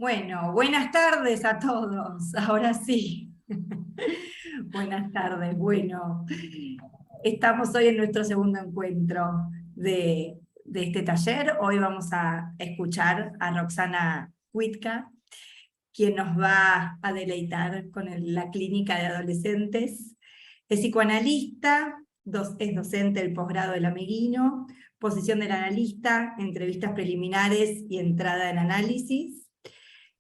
Bueno, buenas tardes a todos. Ahora sí. Buenas tardes. Bueno, estamos hoy en nuestro segundo encuentro de este taller. Hoy vamos a escuchar a Roxana Huitka, quien nos va a deleitar con la clínica de adolescentes. Es psicoanalista, es docente del posgrado del Ameguino, posición del analista, entrevistas preliminares y entrada en análisis.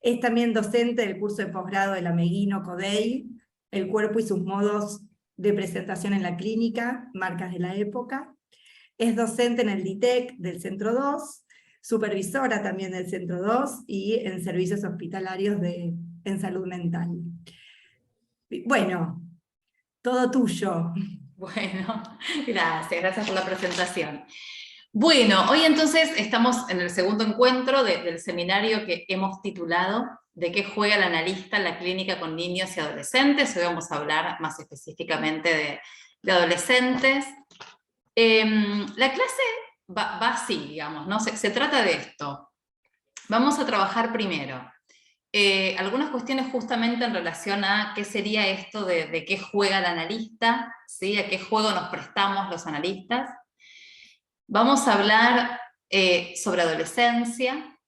Es también docente del curso de posgrado del Ameguino CODEI, El cuerpo y sus modos de presentación en la clínica, marcas de la época. Es docente en el DITEC del Centro 2, supervisora también del Centro 2 y en servicios hospitalarios en salud mental. Bueno, todo tuyo. Bueno, gracias por la presentación. Bueno, hoy entonces estamos en el segundo encuentro del seminario que hemos titulado ¿De qué juega el analista en la clínica con niños y adolescentes? Hoy vamos a hablar más específicamente de adolescentes. La clase va así, digamos, ¿no? Se trata de esto. Vamos a trabajar primero algunas cuestiones justamente en relación a qué sería esto de qué juega el analista, ¿sí? A qué juego nos prestamos los analistas. Vamos a hablar sobre adolescencia.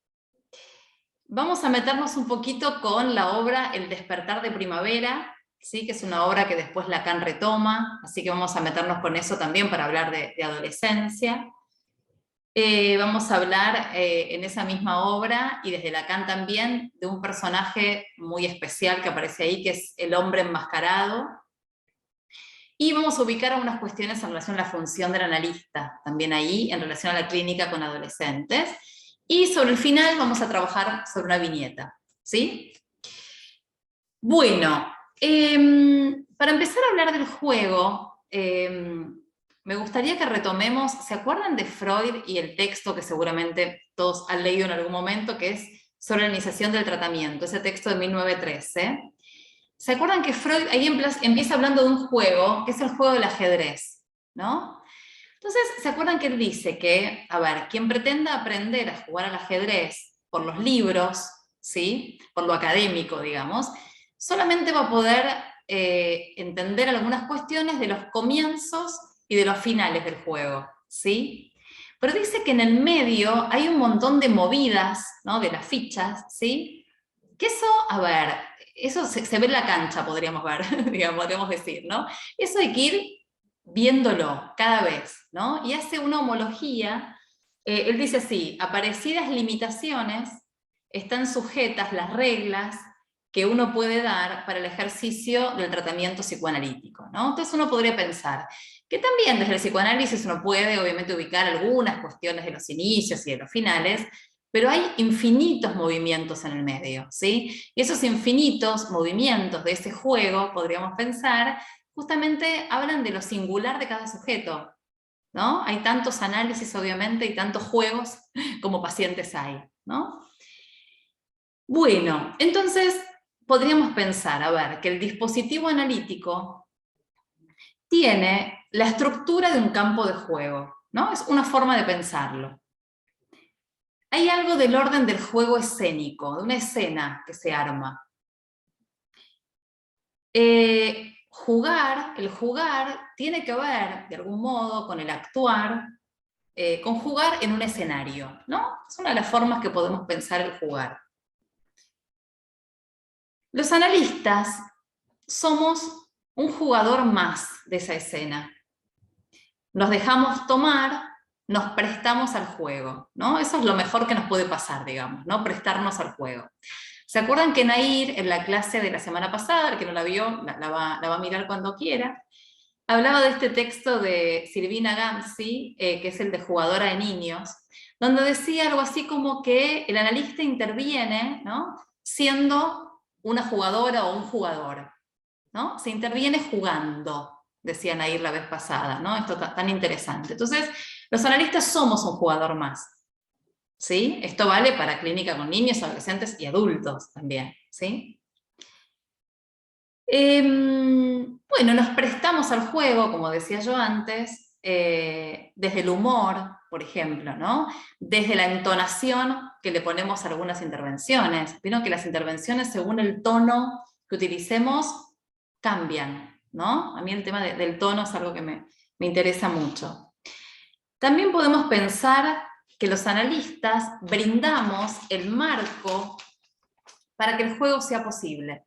Vamos a meternos un poquito con la obra El despertar de primavera, ¿sí? Que es una obra que después Lacan retoma, así que vamos a meternos con eso también para hablar de adolescencia. Vamos a hablar en esa misma obra, y desde Lacan también, de un personaje muy especial que aparece ahí, que es el hombre enmascarado. Y vamos a ubicar algunas cuestiones en relación a la función del analista, también ahí, en relación a la clínica con adolescentes. Y sobre el final vamos a trabajar sobre una viñeta, ¿sí? Bueno, para empezar a hablar del juego, me gustaría que retomemos, ¿se acuerdan de Freud y el texto que seguramente todos han leído en algún momento, que es sobre la iniciación del tratamiento, ese texto de 1913? ¿Se acuerdan que Freud ahí empieza hablando de un juego, que es el juego del ajedrez, ¿no? Entonces, ¿se acuerdan que él dice que, a ver, quien pretenda aprender a jugar al ajedrez por los libros, ¿sí? Por lo académico, digamos, solamente va a poder entender algunas cuestiones de los comienzos y de los finales del juego, ¿sí? Pero dice que en el medio hay un montón de movidas, ¿no? De las fichas, ¿sí? Que eso, a ver, eso se ve en la cancha, podríamos ver, digamos, podríamos decir, ¿no? Eso hay que ir viéndolo cada vez, ¿no? Y hace una homología, él dice así: aparecidas limitaciones, están sujetas las reglas que uno puede dar para el ejercicio del tratamiento psicoanalítico, ¿no? Entonces uno podría pensar que también desde el psicoanálisis uno puede obviamente ubicar algunas cuestiones de los inicios y de los finales, pero hay infinitos movimientos en el medio, ¿sí? Y esos infinitos movimientos de ese juego, podríamos pensar, justamente hablan de lo singular de cada sujeto, ¿no? Hay tantos análisis, obviamente, y tantos juegos como pacientes hay, ¿no? Bueno, entonces podríamos pensar, a ver, que el dispositivo analítico tiene la estructura de un campo de juego, ¿no? Es una forma de pensarlo. Hay algo del orden del juego escénico, de una escena que se arma. El jugar tiene que ver, de algún modo, con el actuar, con jugar en un escenario, ¿no? Es una de las formas que podemos pensar el jugar. Los analistas somos un jugador más de esa escena. Nos dejamos tomar, nos prestamos al juego, ¿no? Eso es lo mejor que nos puede pasar, digamos, ¿no? Prestarnos al juego. ¿Se acuerdan que Nair, en la clase de la semana pasada, el que no la vio, la va a mirar cuando quiera, hablaba de este texto de Silvina Gamsi, que es el de Jugadora de Niños, donde decía algo así como que el analista interviene, ¿no? Siendo una jugadora o un jugador, ¿no? Se interviene jugando, decía Nair la vez pasada, ¿no? Esto tan interesante. Entonces, los analistas somos un jugador más, ¿sí? Esto vale para clínica con niños, adolescentes y adultos también, ¿sí? Bueno, nos prestamos al juego, como decía yo antes, desde el humor, por ejemplo, ¿no? Desde la entonación que le ponemos a algunas intervenciones. Vieron que las intervenciones, según el tono que utilicemos, cambian, ¿no? A mí el tema del tono es algo que me interesa mucho. También podemos pensar que los analistas brindamos el marco para que el juego sea posible.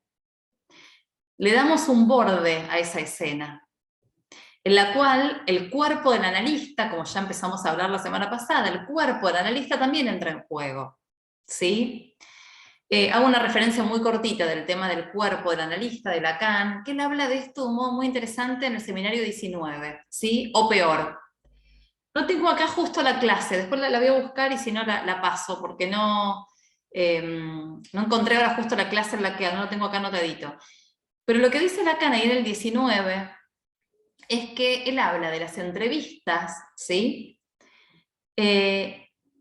Le damos un borde a esa escena, en la cual el cuerpo del analista, como ya empezamos a hablar la semana pasada, el cuerpo del analista también entra en juego, ¿sí? Hago una referencia muy cortita del tema del cuerpo del analista, de Lacan, que él habla de esto de un modo muy interesante en el seminario 19, ¿sí? O peor. No tengo acá justo la clase, después la voy a buscar y si no la paso, porque no encontré ahora justo la clase en la que no lo tengo acá anotadito. Pero lo que dice Lacan ahí en el 19 es que él habla de las entrevistas, ¿sí?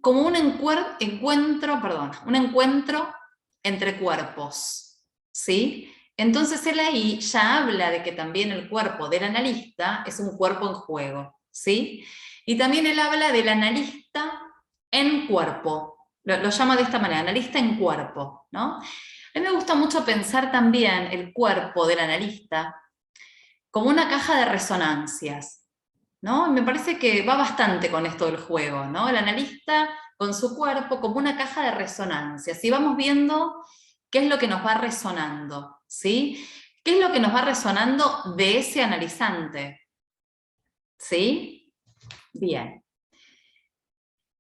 Como un encuentro entre cuerpos, ¿sí? Entonces él ahí ya habla de que también el cuerpo del analista es un cuerpo en juego, ¿sí? Y también él habla del analista en cuerpo, lo llama de esta manera, analista en cuerpo, ¿no? A mí me gusta mucho pensar también el cuerpo del analista como una caja de resonancias, ¿no? Me parece que va bastante con esto del juego, ¿no? El analista con su cuerpo como una caja de resonancias, y vamos viendo qué es lo que nos va resonando, ¿sí? ¿Qué es lo que nos va resonando de ese analizante? ¿Sí? Bien.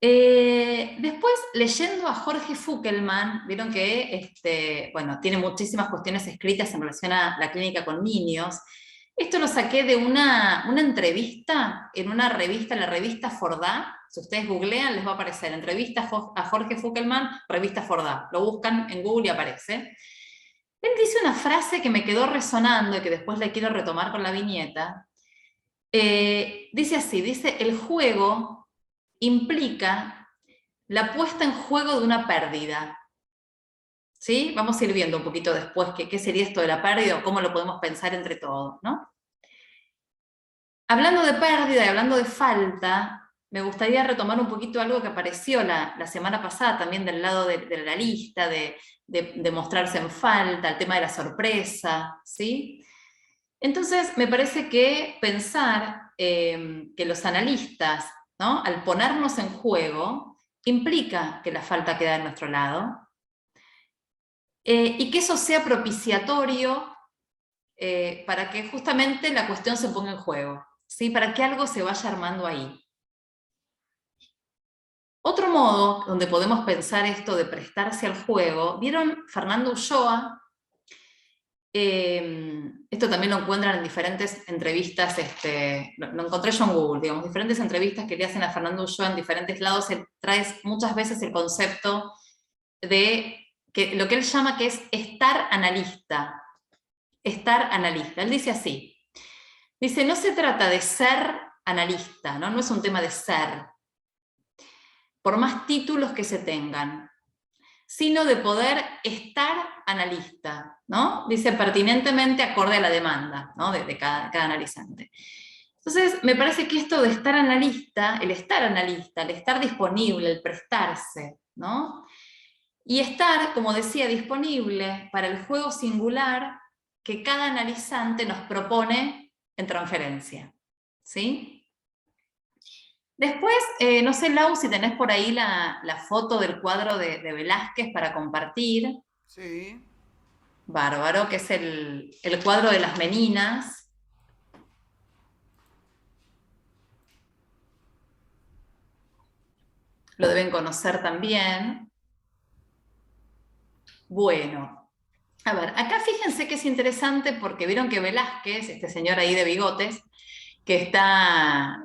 Después, leyendo a Jorge Fuckelman, vieron que bueno, tiene muchísimas cuestiones escritas en relación a la clínica con niños. Esto lo saqué de una entrevista en una revista, la revista Fordá. Si ustedes googlean, les va a aparecer entrevista a Jorge Fuckelman, revista Fordá. Lo buscan en Google y aparece. Él dice una frase que me quedó resonando y que después la quiero retomar con la viñeta. Dice así, dice, el juego implica la puesta en juego de una pérdida. ¿Sí? Vamos a ir viendo un poquito después qué sería esto de la pérdida o cómo lo podemos pensar entre todos, ¿no? Hablando de pérdida y hablando de falta, me gustaría retomar un poquito algo que apareció la semana pasada también del lado de la lista, de mostrarse en falta, el tema de la sorpresa, ¿sí? Entonces, me parece que pensar que los analistas, ¿no? Al ponernos en juego, implica que la falta queda de nuestro lado, y que eso sea propiciatorio para que justamente la cuestión se ponga en juego, ¿sí? Para que algo se vaya armando ahí. Otro modo donde podemos pensar esto de prestarse al juego, ¿vieron Fernando Ulloa? Esto también lo encuentran en diferentes entrevistas, lo encontré yo en Google, digamos, diferentes entrevistas que le hacen a Fernando Ulloa en diferentes lados. Él trae muchas veces el concepto de lo que él llama que es estar analista. Estar analista. Él dice así, dice, no se trata de ser analista, ¿no? No es un tema de ser, por más títulos que se tengan, sino de poder estar analista, ¿no? Dice pertinentemente acorde a la demanda, ¿no? de cada analizante. Entonces, me parece que esto de estar analista, el estar disponible, el prestarse, ¿no? Y estar, como decía, disponible para el juego singular que cada analizante nos propone en transferencia, ¿sí? Después, no sé, Lau, si tenés por ahí la foto del cuadro de Velázquez para compartir. Sí. Bárbaro, que es el cuadro de las meninas. Lo deben conocer también. Bueno, a ver, acá fíjense que es interesante porque vieron que Velázquez, este señor ahí de bigotes, que está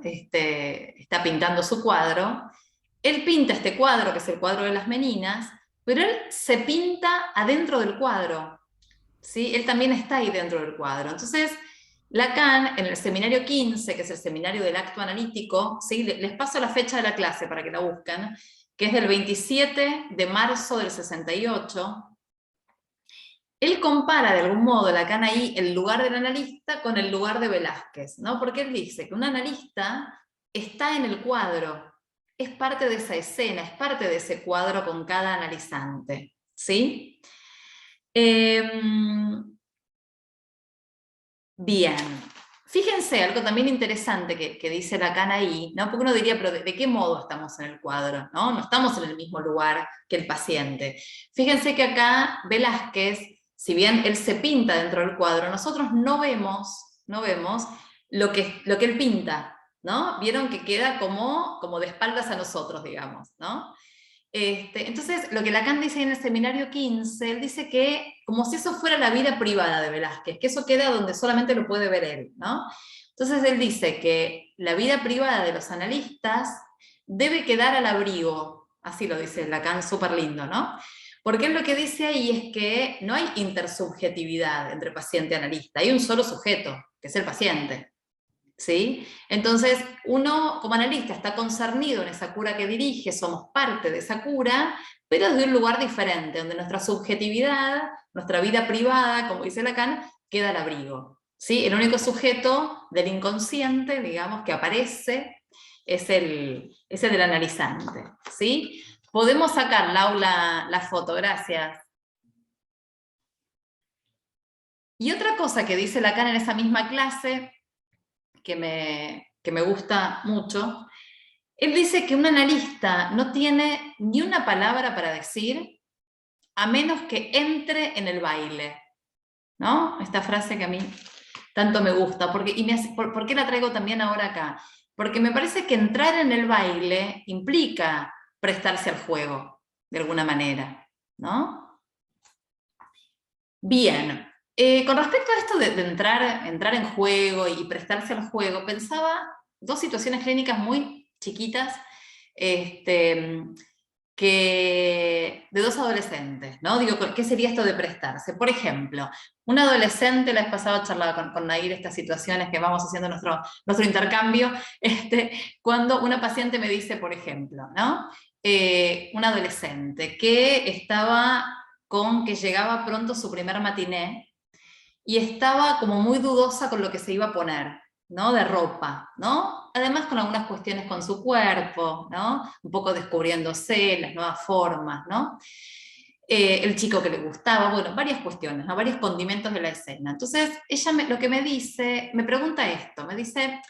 pintando su cuadro, él pinta este cuadro, que es el cuadro de las meninas, pero él se pinta adentro del cuadro, ¿sí? Él también está ahí dentro del cuadro. Entonces, Lacan, en el seminario 15, que es el seminario del acto analítico, ¿sí? Les paso la fecha de la clase para que la busquen, que es del 27 de marzo del 68, él compara de algún modo, Lacan ahí, el lugar del analista con el lugar de Velázquez, ¿no? Porque él dice que un analista está en el cuadro, es parte de esa escena, es parte de ese cuadro con cada analizante, ¿sí? Bien, fíjense, algo también interesante que dice Lacan ahí, ¿no? Porque uno diría, pero ¿de qué modo estamos en el cuadro? ¿No? No estamos en el mismo lugar que el paciente. Fíjense que acá Velázquez, si bien él se pinta dentro del cuadro, nosotros no vemos lo que él pinta, ¿no? Vieron que queda como de espaldas a nosotros, digamos, ¿no? Entonces, lo que Lacan dice en el seminario 15, él dice que como si eso fuera la vida privada de Velázquez, que eso queda donde solamente lo puede ver él, ¿no? Entonces él dice que la vida privada de los analistas debe quedar al abrigo, así lo dice Lacan, súper lindo, ¿no? Porque él lo que dice ahí es que no hay intersubjetividad entre paciente y analista, hay un solo sujeto, que es el paciente. ¿Sí? Entonces, uno como analista está concernido en esa cura que dirige, somos parte de esa cura, pero desde un lugar diferente, donde nuestra subjetividad, nuestra vida privada, como dice Lacan, queda al abrigo. ¿Sí? El único sujeto del inconsciente, digamos, que aparece es el del analizante. ¿Sí? Podemos sacar, Laura, la foto, gracias. Y otra cosa que dice Lacan en esa misma clase, que me gusta mucho, él dice que un analista no tiene ni una palabra para decir a menos que entre en el baile, ¿no? Esta frase que a mí tanto me gusta, ¿por qué la traigo también ahora acá? Porque me parece que entrar en el baile implica prestarse al juego, de alguna manera, ¿no? Bien, con respecto a esto de entrar en juego y prestarse al juego, pensaba dos situaciones clínicas muy chiquitas, de dos adolescentes, ¿no? Digo, ¿qué sería esto de prestarse? Por ejemplo, un adolescente, la vez pasada charlaba con Nair estas situaciones que vamos haciendo nuestro intercambio, cuando una paciente me dice, por ejemplo, ¿no? Un adolescente que estaba con que llegaba pronto su primer matiné, y estaba como muy dudosa con lo que se iba a poner, ¿no? De ropa, ¿no? Además con algunas cuestiones con su cuerpo, ¿no? Un poco descubriéndose las nuevas formas, ¿no? El chico que le gustaba, bueno, varias cuestiones, ¿no? Varios condimentos de la escena. Entonces, ella lo que me dice, me pregunta esto, me dice,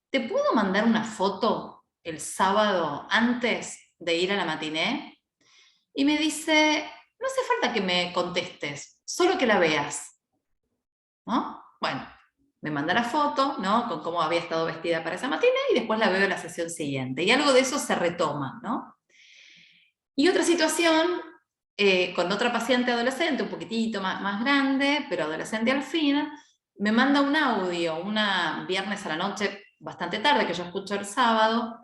¿te puedo mandar una foto el sábado antes de ir a la matiné? Y me dice, no hace falta que me contestes, solo que la veas. ¿No? Bueno, me manda la foto, ¿no? Con cómo había estado vestida para esa matina y después la veo en la sesión siguiente. Y algo de eso se retoma, ¿no? Y otra situación, con otra paciente adolescente, un poquitito más grande, pero adolescente al fin, me manda un audio, una viernes a la noche, bastante tarde, que yo escucho el sábado,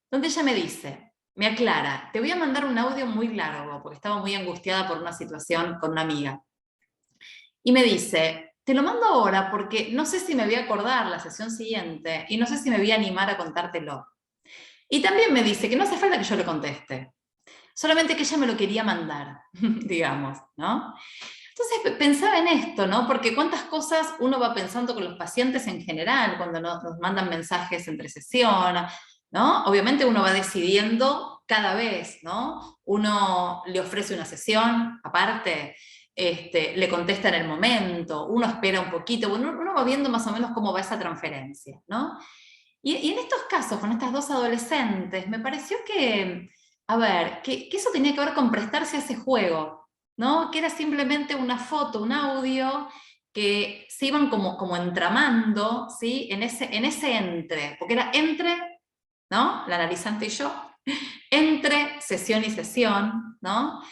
donde ella me dice, me aclara, te voy a mandar un audio muy largo, porque estaba muy angustiada por una situación con una amiga. Y me dice, te lo mando ahora porque no sé si me voy a acordar la sesión siguiente y no sé si me voy a animar a contártelo. Y también me dice que no hace falta que yo le conteste, solamente que ella me lo quería mandar, digamos, ¿no? Entonces pensaba en esto, ¿no? Porque cuántas cosas uno va pensando con los pacientes en general, cuando nos mandan mensajes entre sesión, ¿no? Obviamente uno va decidiendo cada vez, ¿no? Uno le ofrece una sesión aparte, le contesta en el momento, uno espera un poquito, uno va viendo más o menos cómo va esa transferencia, ¿no? Y en estos casos, con estas dos adolescentes, me pareció que, a ver, que eso tenía que ver con prestarse a ese juego, ¿no? Que era simplemente una foto, un audio, que se iban como entramando, ¿sí? En ese entre, porque era entre, ¿no? La analizante y yo, entre sesión y sesión, ¿no?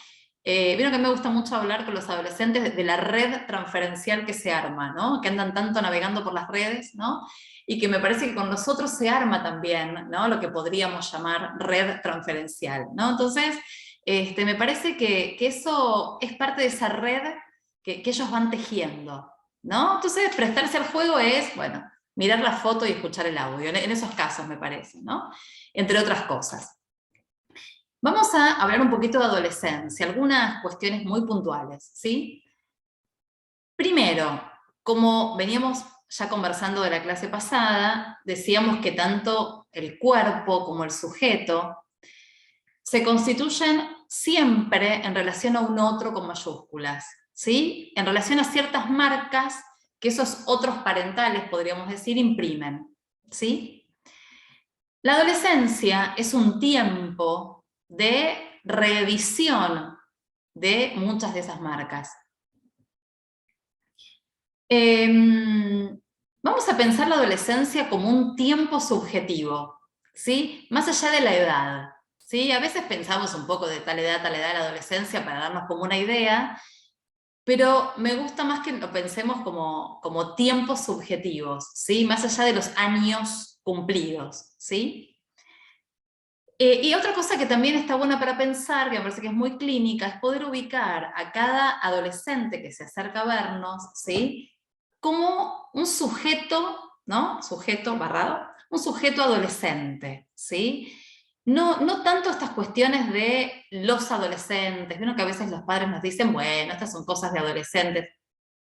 Vieron que me gusta mucho hablar con los adolescentes de la red transferencial que se arma, ¿no? Que andan tanto navegando por las redes, ¿no? Y que me parece que con nosotros se arma también, ¿no? Lo que podríamos llamar red transferencial, ¿no? Entonces, me parece que eso es parte de esa red que ellos van tejiendo, ¿no? Entonces, prestarse al juego es, bueno, mirar la foto y escuchar el audio, en esos casos me parece, ¿no? Entre otras cosas. Vamos a hablar un poquito de adolescencia, algunas cuestiones muy puntuales, ¿sí? Primero, como veníamos ya conversando de la clase pasada, decíamos que tanto el cuerpo, como el sujeto, se constituyen siempre en relación a un otro con mayúsculas, ¿sí? En relación a ciertas marcas que esos otros parentales, podríamos decir, imprimen, ¿sí? La adolescencia es un tiempo de reedición de muchas de esas marcas. Vamos a pensar la adolescencia como un tiempo subjetivo, ¿sí? Más allá de la edad, ¿sí? A veces pensamos un poco de tal edad de la adolescencia para darnos como una idea, pero me gusta más que lo pensemos como tiempos subjetivos, ¿sí? Más allá de los años cumplidos, ¿sí? Y otra cosa que también está buena para pensar, que me parece que es muy clínica, es poder ubicar a cada adolescente que se acerca a vernos, ¿sí? Como un sujeto, ¿no? Sujeto barrado, un sujeto adolescente, ¿sí? No tanto estas cuestiones de los adolescentes, que a veces los padres nos dicen, bueno, estas son cosas de adolescentes.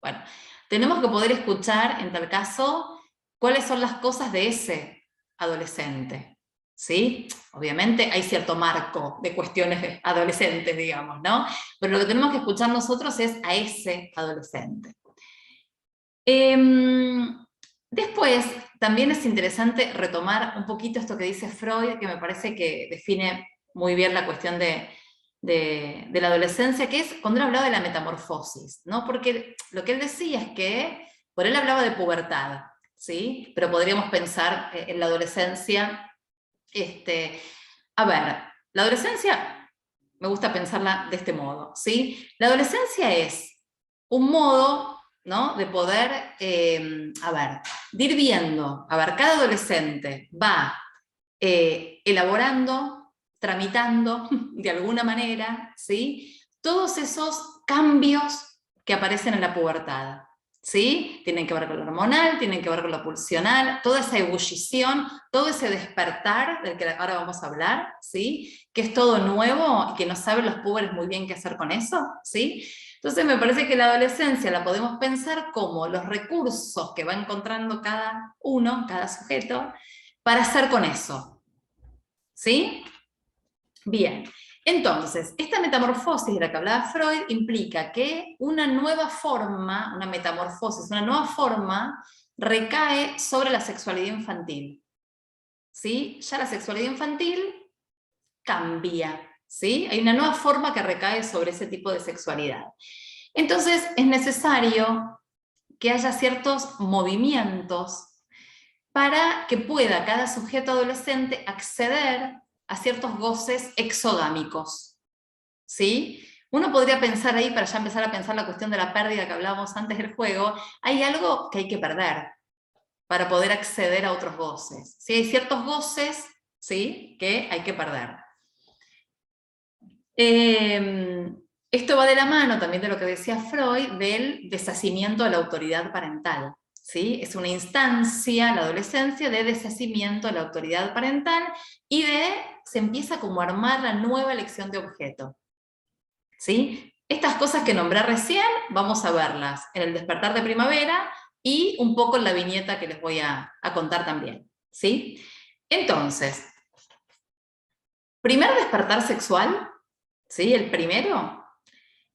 Bueno, tenemos que poder escuchar, en tal caso, cuáles son las cosas de ese adolescente, ¿sí? Obviamente hay cierto marco de cuestiones adolescentes, digamos, ¿no? Pero lo que tenemos que escuchar nosotros es a ese adolescente. Después, también es interesante retomar un poquito esto que dice Freud, que me parece que define muy bien la cuestión de la adolescencia, que es cuando él hablaba de la metamorfosis, ¿no? Porque lo que él decía es que, por él hablaba de pubertad, ¿sí? Pero podríamos pensar en la adolescencia. A ver, la adolescencia, me gusta pensarla de este modo, ¿sí? La adolescencia es un modo, ¿no?, de poder, de ir viendo, cada adolescente va elaborando, tramitando, de alguna manera, ¿sí?, todos esos cambios que aparecen en la pubertad, ¿sí? Tienen que ver con lo hormonal, tienen que ver con lo pulsional, toda esa ebullición, todo ese despertar del que ahora vamos a hablar, ¿sí? Que es todo nuevo y que no saben los púberes muy bien qué hacer con eso, ¿sí? Entonces me parece que la adolescencia la podemos pensar como los recursos que va encontrando cada uno, cada sujeto, para hacer con eso, ¿sí? Bien, entonces, esta metamorfosis de la que hablaba Freud implica que una nueva forma, una metamorfosis, una nueva forma recae sobre la sexualidad infantil, ¿sí? Ya la sexualidad infantil cambia, ¿sí? Hay una nueva forma que recae sobre ese tipo de sexualidad. Entonces, es necesario que haya ciertos movimientos para que pueda cada sujeto adolescente acceder a ciertos goces exogámicos, ¿sí? Uno podría pensar ahí, para ya empezar a pensar la cuestión de la pérdida que hablábamos antes del juego, hay algo que hay que perder para poder acceder a otros goces, ¿sí? Hay ciertos goces, ¿sí?, que hay que perder. Esto va de la mano también de lo que decía Freud, del deshacimiento de la autoridad parental, ¿sí? Es una instancia, la adolescencia, de deshacimiento de la autoridad parental y se empieza como a armar la nueva elección de objeto, ¿sí? Estas cosas que nombré recién, vamos a verlas en el despertar de primavera y un poco en la viñeta que les voy a contar también, ¿sí? Entonces, primer despertar sexual, ¿sí? El primero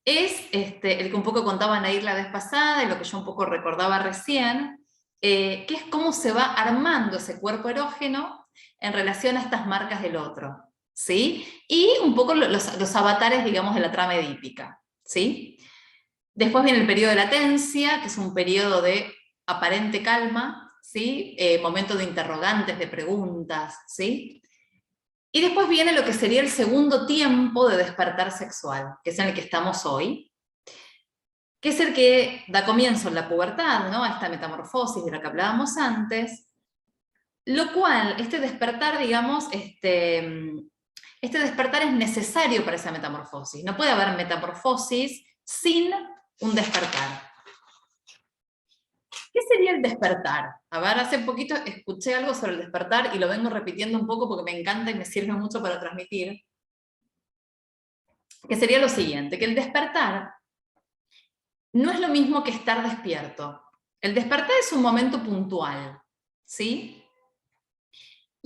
es el que un poco contaba Nair la vez pasada y lo que yo un poco recordaba recién, que es cómo se va armando ese cuerpo erógeno en relación a estas marcas del otro, ¿sí? Y un poco los avatares, digamos, de la trama edípica, ¿sí? Después viene el periodo de latencia, que es un periodo de aparente calma, ¿sí? Momento de interrogantes, de preguntas, ¿sí? Y después viene lo que sería el segundo tiempo de despertar sexual, que es en el que estamos hoy, que es el que da comienzo en la pubertad, ¿no?, a esta metamorfosis de la que hablábamos antes, lo cual, este despertar, digamos, este despertar es necesario para esa metamorfosis. No puede haber metamorfosis sin un despertar. ¿Qué sería el despertar? A ver, hace poquito escuché algo sobre el despertar y lo vengo repitiendo un poco porque me encanta y me sirve mucho para transmitir, que sería lo siguiente, que el despertar no es lo mismo que estar despierto. El despertar es un momento puntual, ¿sí?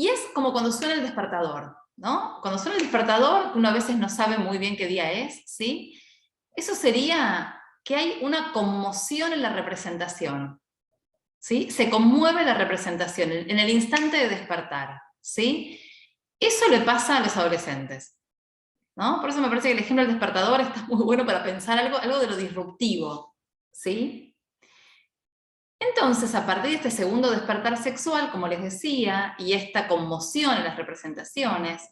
Y es como cuando suena el despertador, ¿no? Cuando suena el despertador, uno a veces no sabe muy bien qué día es, ¿sí? Eso sería que hay una conmoción en la representación, ¿sí? Se conmueve la representación en el instante de despertar, ¿sí? Eso le pasa a los adolescentes, ¿no? Por eso me parece que el ejemplo del despertador está muy bueno para pensar algo de lo disruptivo, ¿sí? Entonces, a partir de este segundo despertar sexual, como les decía, y esta conmoción en las representaciones,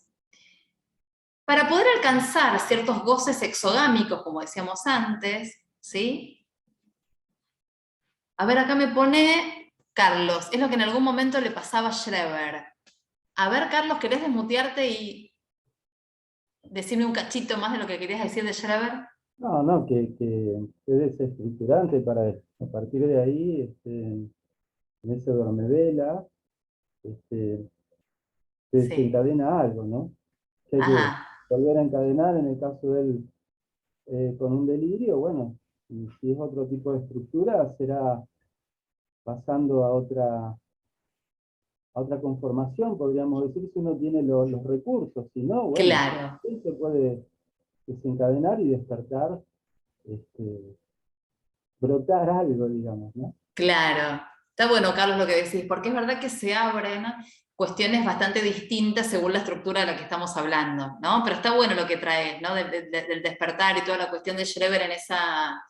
para poder alcanzar ciertos goces exogámicos, como decíamos antes, ¿sí? A ver, acá me pone Carlos, es lo que en algún momento le pasaba a Schreber. A ver, Carlos, ¿querés desmutearte y decirme un cachito más de lo que querías decir de Schreber? No, no, que es estructurante para a partir de ahí, en ese dormevela, este, se Sí. desencadena algo, ¿no? Que hay que Ajá. volver a encadenar en el caso de él con un delirio, bueno, y si es otro tipo de estructura, será pasando a otra conformación, podríamos decir, si uno tiene los recursos, si no, bueno, Claro, él se puede desencadenar y despertar, este, brotar algo, digamos, ¿no? claro. Está bueno, Carlos, lo que decís, porque es verdad que se abren cuestiones bastante distintas según la estructura de la que estamos hablando, ¿no? Pero está bueno lo que traes, ¿no? Del despertar y toda la cuestión de Schreber en esa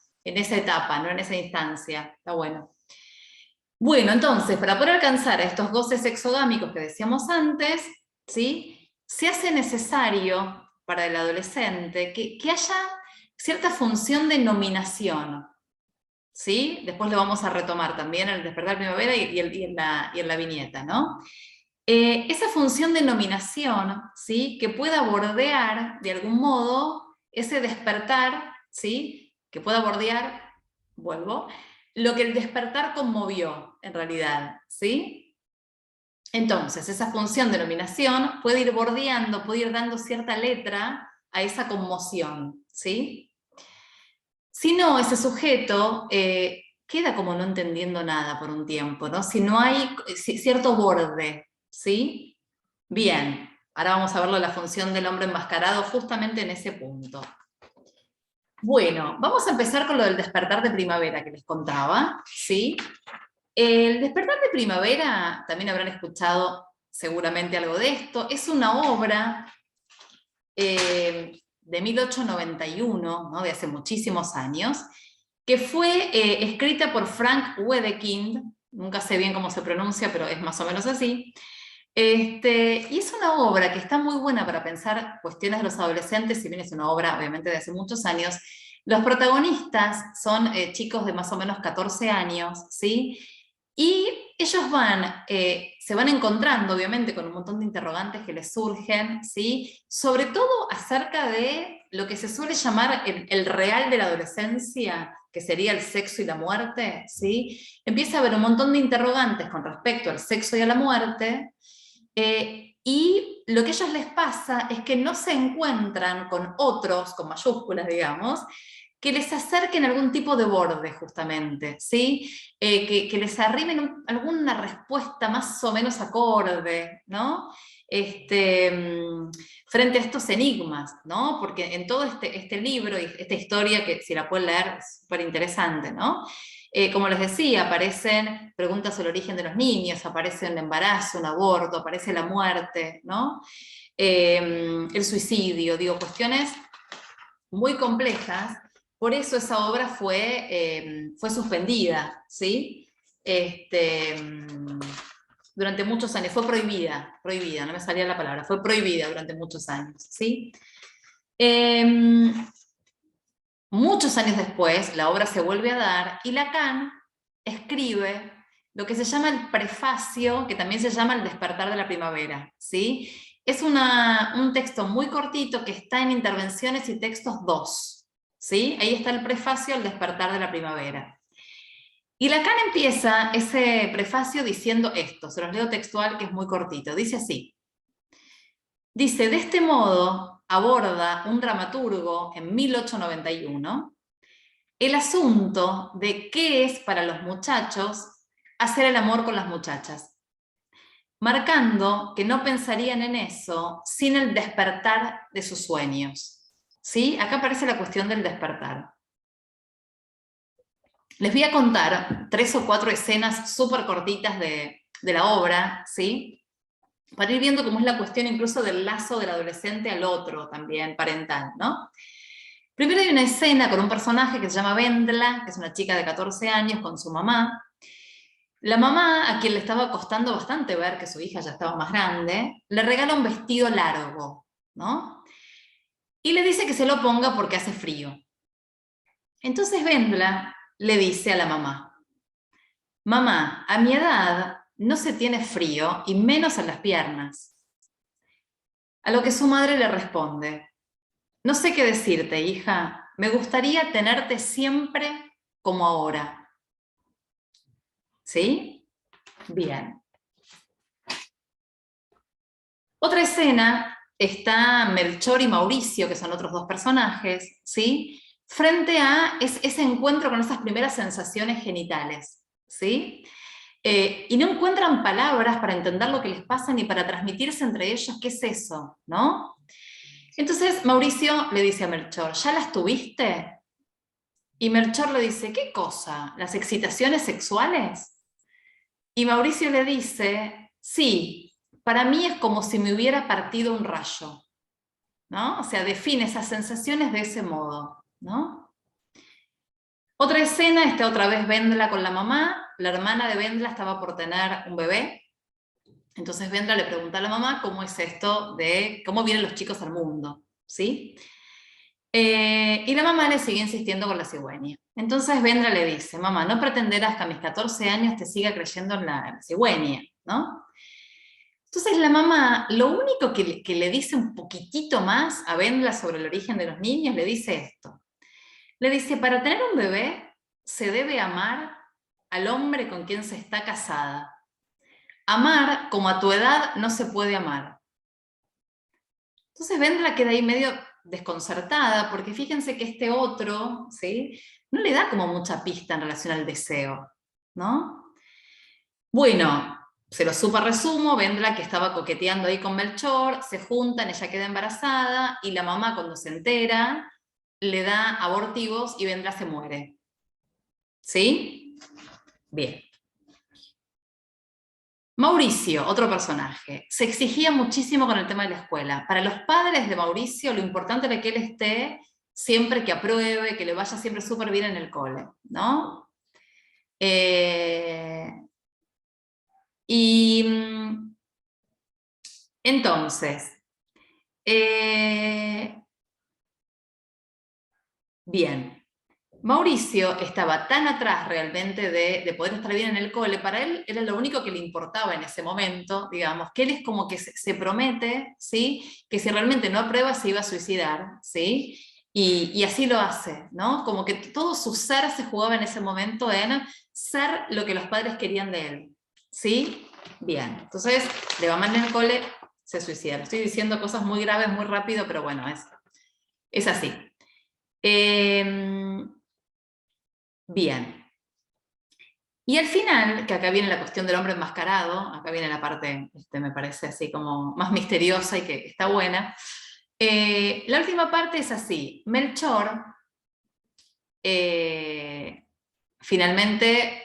etapa, ¿no? En esa instancia. Está bueno. Bueno, entonces, para poder alcanzar estos goces exogámicos que decíamos antes, ¿sí? Se hace necesario para el adolescente que haya cierta función de nominación, ¿sí? Después lo vamos a retomar también en el despertar primavera y en la viñeta, ¿no? Esa función de nominación, ¿sí? Que pueda bordear, de algún modo, ese despertar, ¿sí? Que pueda bordear, vuelvo, lo que el despertar conmovió, en realidad, ¿sí? Entonces, esa función de nominación puede ir bordeando, puede ir dando cierta letra a esa conmoción, ¿sí? Si no, ese sujeto queda como no entendiendo nada por un tiempo, ¿no? Si no hay cierto borde, ¿sí? Bien, ahora vamos a verlo la función del hombre enmascarado justamente en ese punto. Bueno, vamos a empezar con lo del despertar de primavera que les contaba, ¿sí? El despertar de primavera, también habrán escuchado seguramente algo de esto, es una obra de 1891, ¿no? De hace muchísimos años, que fue escrita por Frank Wedekind, nunca sé bien cómo se pronuncia, pero es más o menos así, y es una obra que está muy buena para pensar cuestiones de los adolescentes, si bien es una obra obviamente de hace muchos años. Los protagonistas son chicos de más o menos 14 años, ¿sí? Y ellos se van encontrando obviamente con un montón de interrogantes que les surgen, ¿sí? Sobre todo acerca de lo que se suele llamar el real de la adolescencia, que sería el sexo y la muerte, ¿sí? Empieza a haber un montón de interrogantes con respecto al sexo y a la muerte, y lo que a ellos les pasa es que no se encuentran con otros, con mayúsculas, digamos, que les acerquen algún tipo de borde, justamente, ¿sí? Que les arrimen alguna respuesta más o menos acorde, ¿no? Frente a estos enigmas, ¿no? Porque en todo este libro y esta historia, que si la pueden leer es súper interesante, ¿no? Como les decía, aparecen preguntas sobre el origen de los niños, aparece un embarazo, un aborto, aparece la muerte, ¿no? El suicidio, digo, cuestiones muy complejas. Por eso esa obra fue suspendida, ¿sí? Durante muchos años, fue prohibida, no me salía la palabra, fue prohibida durante muchos años, ¿sí? Muchos años después, la obra se vuelve a dar y Lacan escribe lo que se llama el prefacio, que también se llama El despertar de la primavera, ¿sí? Es un texto muy cortito que está en Intervenciones y Textos 2, ¿sí? Ahí está el prefacio al despertar de la primavera. Y Lacan empieza ese prefacio diciendo esto, se los leo textual que es muy cortito, dice así. Dice, de este modo aborda un dramaturgo en 1891 el asunto de qué es para los muchachos hacer el amor con las muchachas. marcando que no pensarían en eso sin el despertar de sus sueños. ¿Sí? Acá aparece la cuestión del despertar. Les voy a contar 3 o 4 escenas súper cortitas de la obra, ¿sí? Para ir viendo cómo es la cuestión incluso del lazo del adolescente al otro también, parental, ¿no? Primero hay una escena con un personaje que se llama Vendla, que es una chica de 14 años con su mamá. La mamá, a quien le estaba costando bastante ver que su hija ya estaba más grande, le regala un vestido largo, ¿no? Y le dice que se lo ponga porque hace frío. Entonces Vendla le dice a la mamá, mamá, a mi edad no se tiene frío y menos en las piernas. A lo que su madre le responde, no sé qué decirte, hija, me gustaría tenerte siempre como ahora. ¿Sí? Bien. Otra escena está Melchor y Mauricio, que son otros 2 personajes, ¿sí? Frente a ese encuentro con esas primeras sensaciones genitales, ¿sí? Y no encuentran palabras para entender lo que les pasa ni para transmitirse entre ellos qué es eso, ¿no? Entonces Mauricio le dice a Melchor, ¿ya las tuviste? Y Melchor le dice, ¿qué cosa? ¿Las excitaciones sexuales? Y Mauricio le dice, sí, para mí es como si me hubiera partido un rayo, ¿no? O sea, define esas sensaciones de ese modo, ¿no? Otra escena está otra vez Vendla con la mamá, la hermana de Vendla estaba por tener un bebé, entonces Vendla le pregunta a la mamá cómo es esto de cómo vienen los chicos al mundo, ¿sí? Y la mamá le sigue insistiendo con la cigüeña. Entonces Vendla le dice, mamá, no pretenderás que a mis 14 años te siga creyendo en la cigüeña, ¿no? Entonces la mamá, lo único que le dice un poquitito más a Vendla sobre el origen de los niños, le dice esto. Le dice, para tener un bebé se debe amar al hombre con quien se está casada. Amar como a tu edad no se puede amar. Entonces Vendla queda ahí medio desconcertada, porque fíjense que este otro, ¿sí?, no le da como mucha pista en relación al deseo, ¿no? Bueno, se lo super resumo, Vendla que estaba coqueteando ahí con Melchor, se juntan, ella queda embarazada, y la mamá cuando se entera, le da abortivos y Vendla se muere. ¿Sí? Bien. Mauricio, otro personaje, se exigía muchísimo con el tema de la escuela. Para los padres de Mauricio lo importante era que él esté siempre, que apruebe, que le vaya siempre súper bien en el cole, ¿no? Entonces, bien. Mauricio estaba tan atrás realmente de poder estar bien en el cole, para él era lo único que le importaba en ese momento, digamos, que él es como que se promete, ¿sí?, que si realmente no aprueba se iba a suicidar, ¿sí?, y así lo hace, ¿no? Como que todo su ser se jugaba en ese momento en ser lo que los padres querían de él, ¿sí? Bien, entonces le va mal en el cole, se suicida. Estoy diciendo cosas muy graves muy rápido, pero bueno, es así. Bien. Y al final, que acá viene la cuestión del hombre enmascarado, acá viene la parte, me parece así como más misteriosa y que está buena. La última parte es así. Melchor finalmente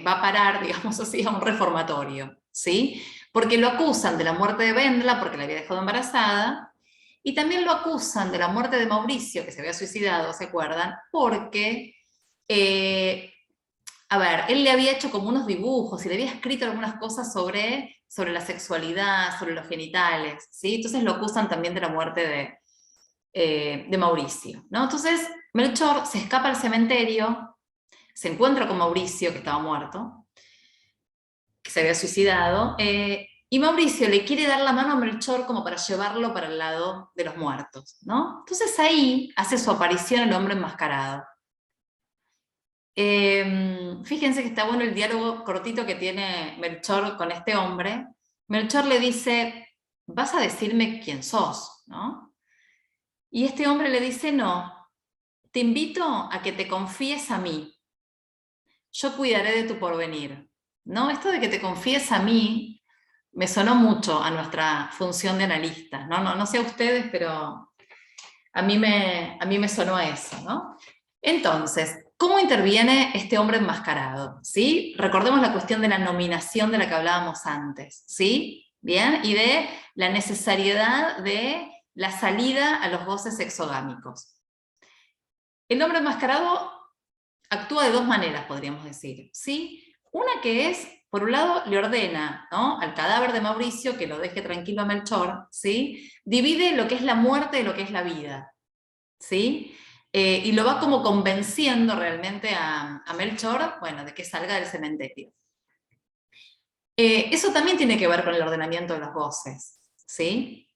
va a parar, digamos así, a un reformatorio, ¿sí? Porque lo acusan de la muerte de Vendla, porque la había dejado embarazada, y también lo acusan de la muerte de Mauricio, que se había suicidado, ¿se acuerdan? Porque a ver, él le había hecho como unos dibujos y le había escrito algunas cosas sobre la sexualidad, sobre los genitales, ¿sí? Entonces lo acusan también de la muerte de Mauricio, ¿no? Entonces Melchor se escapa al cementerio, se encuentra con Mauricio, que estaba muerto, que se había suicidado, y Mauricio le quiere dar la mano a Melchor como para llevarlo para el lado de los muertos, ¿no? Entonces ahí hace su aparición el hombre enmascarado. Fíjense que está bueno el diálogo cortito que tiene Melchor con este hombre. Melchor le dice, vas a decirme quién sos, ¿no? Y este hombre le dice, no, te invito a que te confíes a mí, yo cuidaré de tu porvenir, ¿no? Esto de que te confíes a mí me sonó mucho a nuestra función de analistas, ¿no? No sé a ustedes, pero a mí me sonó a eso, ¿no? Entonces, ¿cómo interviene este hombre enmascarado? ¿Sí? Recordemos la cuestión de la nominación de la que hablábamos antes, ¿sí? ¿Bien? Y de la necesariedad de la salida a los goces exogámicos. El hombre enmascarado actúa de dos maneras, podríamos decir, ¿sí? Una que es, por un lado, le ordena, ¿no?, al cadáver de Mauricio que lo deje tranquilo a Melchor, ¿sí? Divide lo que es la muerte de lo que es la vida, ¿sí? Y lo va como convenciendo realmente a Melchor, bueno, de que salga del cementerio. Eso también tiene que ver con el ordenamiento de los goces, ¿sí?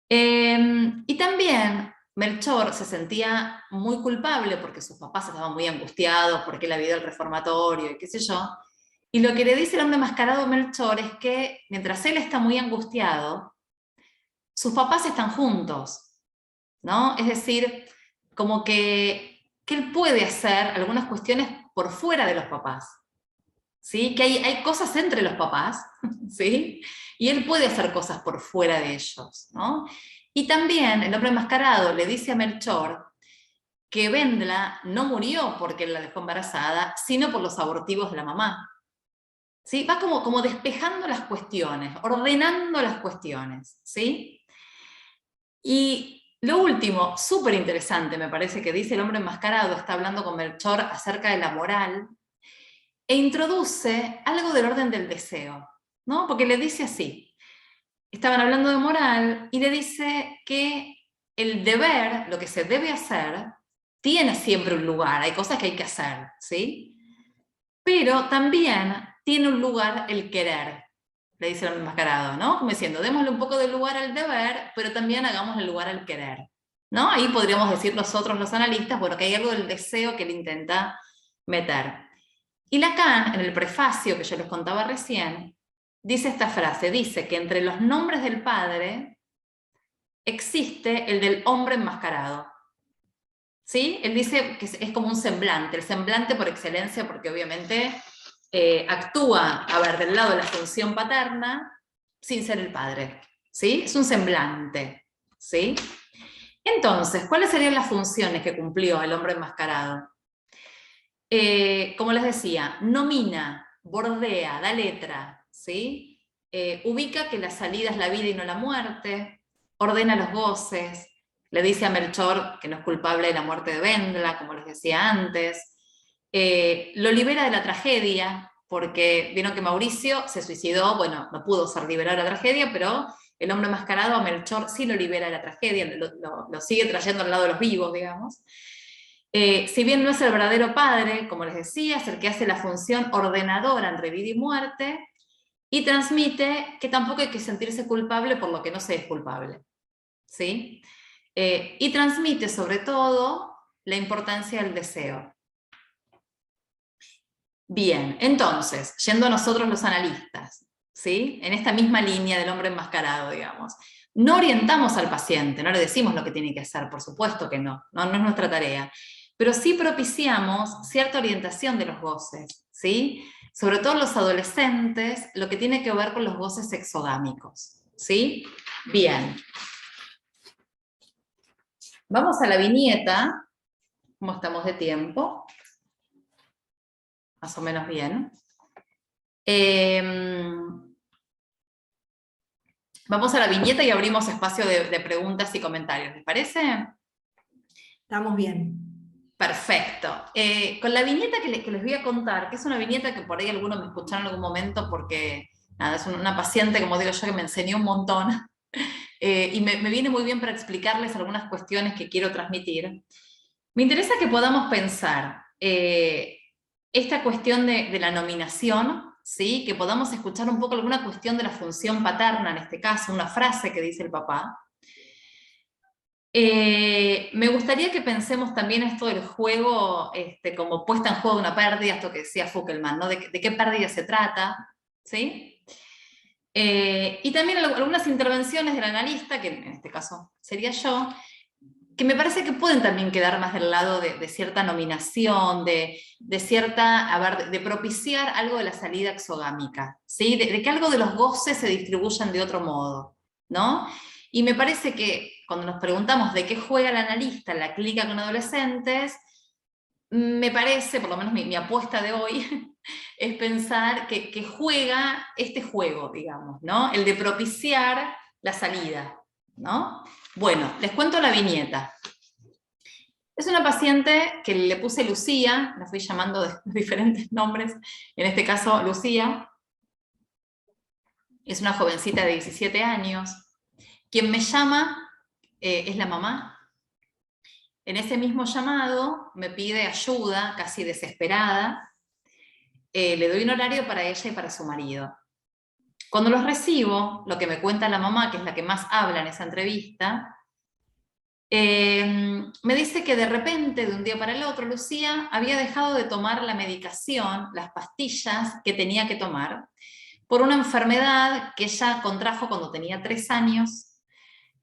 Y también Melchor se sentía muy culpable porque sus papás estaban muy angustiados, porque él había ido al reformatorio y qué sé yo, y lo que le dice el hombre enmascarado a Melchor es que mientras él está muy angustiado, sus papás están juntos, ¿no? Es decir, como que él puede hacer algunas cuestiones por fuera de los papás, ¿sí? Que hay cosas entre los papás, ¿sí? Y él puede hacer cosas por fuera de ellos, ¿no? Y también el hombre enmascarado le dice a Melchor que Wendla no murió porque él la dejó embarazada, sino por los abortivos de la mamá. ¿Sí? Va como despejando las cuestiones, ordenando las cuestiones, ¿sí? Y lo último, súper interesante me parece, que dice el hombre enmascarado, está hablando con Melchor acerca de la moral, e introduce algo del orden del deseo, ¿no? Porque le dice así, estaban hablando de moral, y le dice que el deber, lo que se debe hacer, tiene siempre un lugar, hay cosas que hay que hacer, ¿sí? Pero también tiene un lugar el querer, le dice el enmascarado, ¿no? Como diciendo, démosle un poco de lugar al deber, pero también hagamos el lugar al querer, ¿no? Ahí podríamos decir nosotros los analistas, bueno, que hay algo del deseo que él intenta meter. Y Lacan, en el prefacio que yo les contaba recién, dice esta frase, dice que entre los nombres del padre existe el del hombre enmascarado. ¿Sí? Él dice que es como un semblante, el semblante por excelencia, porque obviamente actúa, a ver, del lado de la función paterna, sin ser el padre, ¿sí? Es un semblante, ¿sí? Entonces, ¿cuáles serían las funciones que cumplió el hombre enmascarado? Como les decía, nomina, bordea, da letra, ¿sí? Ubica que la salida es la vida y no la muerte, ordena los goces, le dice a Melchor que no es culpable de la muerte de Wendla, como les decía antes, lo libera de la tragedia, porque vieron que Mauricio se suicidó, bueno, no pudo ser liberado de la tragedia, pero el hombre enmascarado a Melchor sí lo libera de la tragedia, lo sigue trayendo al lado de los vivos, digamos. Si bien no es el verdadero padre, como les decía, es el que hace la función ordenadora entre vida y muerte, y transmite que tampoco hay que sentirse culpable por lo que no se es culpable, ¿sí? Y transmite sobre todo la importancia del deseo. Bien, entonces, yendo a nosotros los analistas, ¿sí? En esta misma línea del hombre enmascarado, digamos, no orientamos al paciente, no le decimos lo que tiene que hacer, por supuesto que no es nuestra tarea, pero sí propiciamos cierta orientación de los goces, ¿sí? Sobre todo los adolescentes, lo que tiene que ver con los goces exogámicos, ¿sí? Bien. Vamos a la viñeta, ¿cómo estamos de tiempo? Más o menos bien. Vamos a la viñeta y abrimos espacio de preguntas y comentarios, ¿les parece? Estamos bien. Perfecto. Con la viñeta que les voy a contar, que es una viñeta que por ahí algunos me escucharon en algún momento porque nada, es una paciente, como digo yo, que me enseñó un montón y me viene muy bien para explicarles algunas cuestiones que quiero transmitir. Me interesa que podamos pensar esta cuestión de la nominación, ¿sí? Que podamos escuchar un poco alguna cuestión de la función paterna, en este caso, una frase que dice el papá. Me gustaría que pensemos también esto del juego, como puesta en juego de una pérdida, esto que decía Foukelman, ¿no? De qué pérdida se trata, ¿sí? Y también algunas intervenciones del analista, que en este caso sería yo, que me parece que pueden también quedar más del lado de cierta nominación, de cierta, a ver, de propiciar algo de la salida exogámica, ¿sí? De que algo de los goces se distribuyan de otro modo, ¿no? Y me parece que cuando nos preguntamos de qué juega el analista en la clínica con adolescentes, me parece, por lo menos mi apuesta de hoy, es pensar que juega este juego, digamos, ¿no? El de propiciar la salida, ¿no? Bueno, les cuento la viñeta. Es una paciente que le puse Lucía, la fui llamando de diferentes nombres, en este caso Lucía. Es una jovencita de 17 años. Quien me llama es la mamá. En ese mismo llamado me pide ayuda, casi desesperada. Le doy un horario para ella y para su marido. Cuando los recibo, lo que me cuenta la mamá, que es la que más habla en esa entrevista, me dice que de repente, de un día para el otro, Lucía había dejado de tomar la medicación, las pastillas que tenía que tomar, por una enfermedad que ella contrajo cuando tenía 3 años.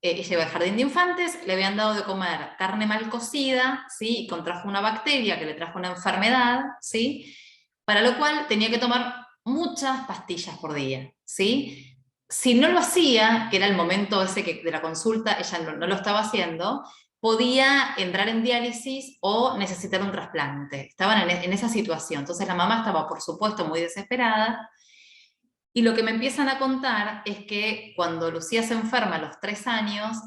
Ella iba al jardín de infantes, le habían dado de comer carne mal cocida, ¿sí? Y contrajo una bacteria que le trajo una enfermedad, ¿sí? Para lo cual tenía que tomar muchas pastillas por día, ¿sí? Si no lo hacía, que era el momento ese de la consulta, ella no lo estaba haciendo, podía entrar en diálisis o necesitar un trasplante. Estaban en esa situación. Entonces la mamá estaba, por supuesto, muy desesperada. Y lo que me empiezan a contar es que cuando Lucía se enferma a los 3 años,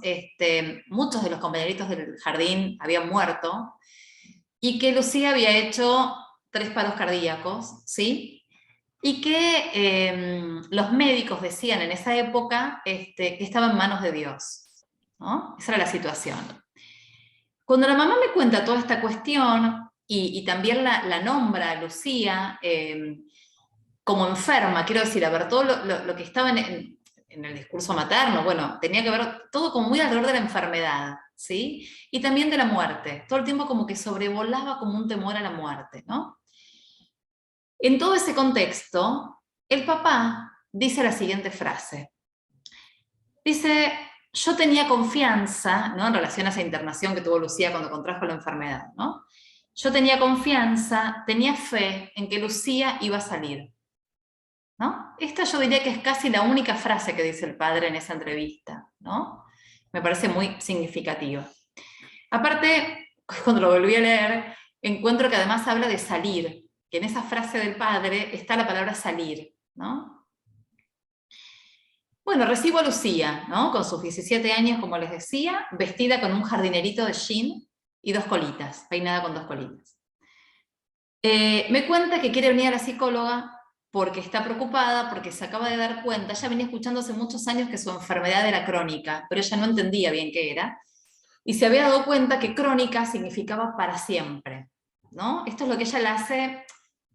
muchos de los compañeritos del jardín habían muerto y que Lucía había hecho 3 paros cardíacos, ¿sí? Y que los médicos decían en esa época que estaba en manos de Dios, ¿no? Esa era la situación. Cuando la mamá me cuenta toda esta cuestión y también la nombra a Lucía como enferma, quiero decir, a ver, todo lo que estaba en el discurso materno, bueno, tenía que ver todo como muy alrededor de la enfermedad, ¿sí? Y también de la muerte, todo el tiempo como que sobrevolaba como un temor a la muerte, ¿no? En todo ese contexto, el papá dice la siguiente frase. Dice, yo tenía confianza, ¿no? En relación a esa internación que tuvo Lucía cuando contrajo la enfermedad, ¿no? Yo tenía confianza, tenía fe en que Lucía iba a salir, ¿no? Esta yo diría que es casi la única frase que dice el padre en esa entrevista, ¿no? Me parece muy significativa. Aparte, cuando lo volví a leer, encuentro que además habla de salir, que en esa frase del padre está la palabra salir, ¿no? Bueno, recibo a Lucía, ¿no? Con sus 17 años, como les decía, vestida con un jardinerito de jean y 2 colitas, peinada con 2 colitas. Me cuenta que quiere venir a la psicóloga porque está preocupada, porque se acaba de dar cuenta, ella venía escuchando hace muchos años que su enfermedad era crónica, pero ella no entendía bien qué era, y se había dado cuenta que crónica significaba para siempre, ¿no? Esto es lo que ella le hace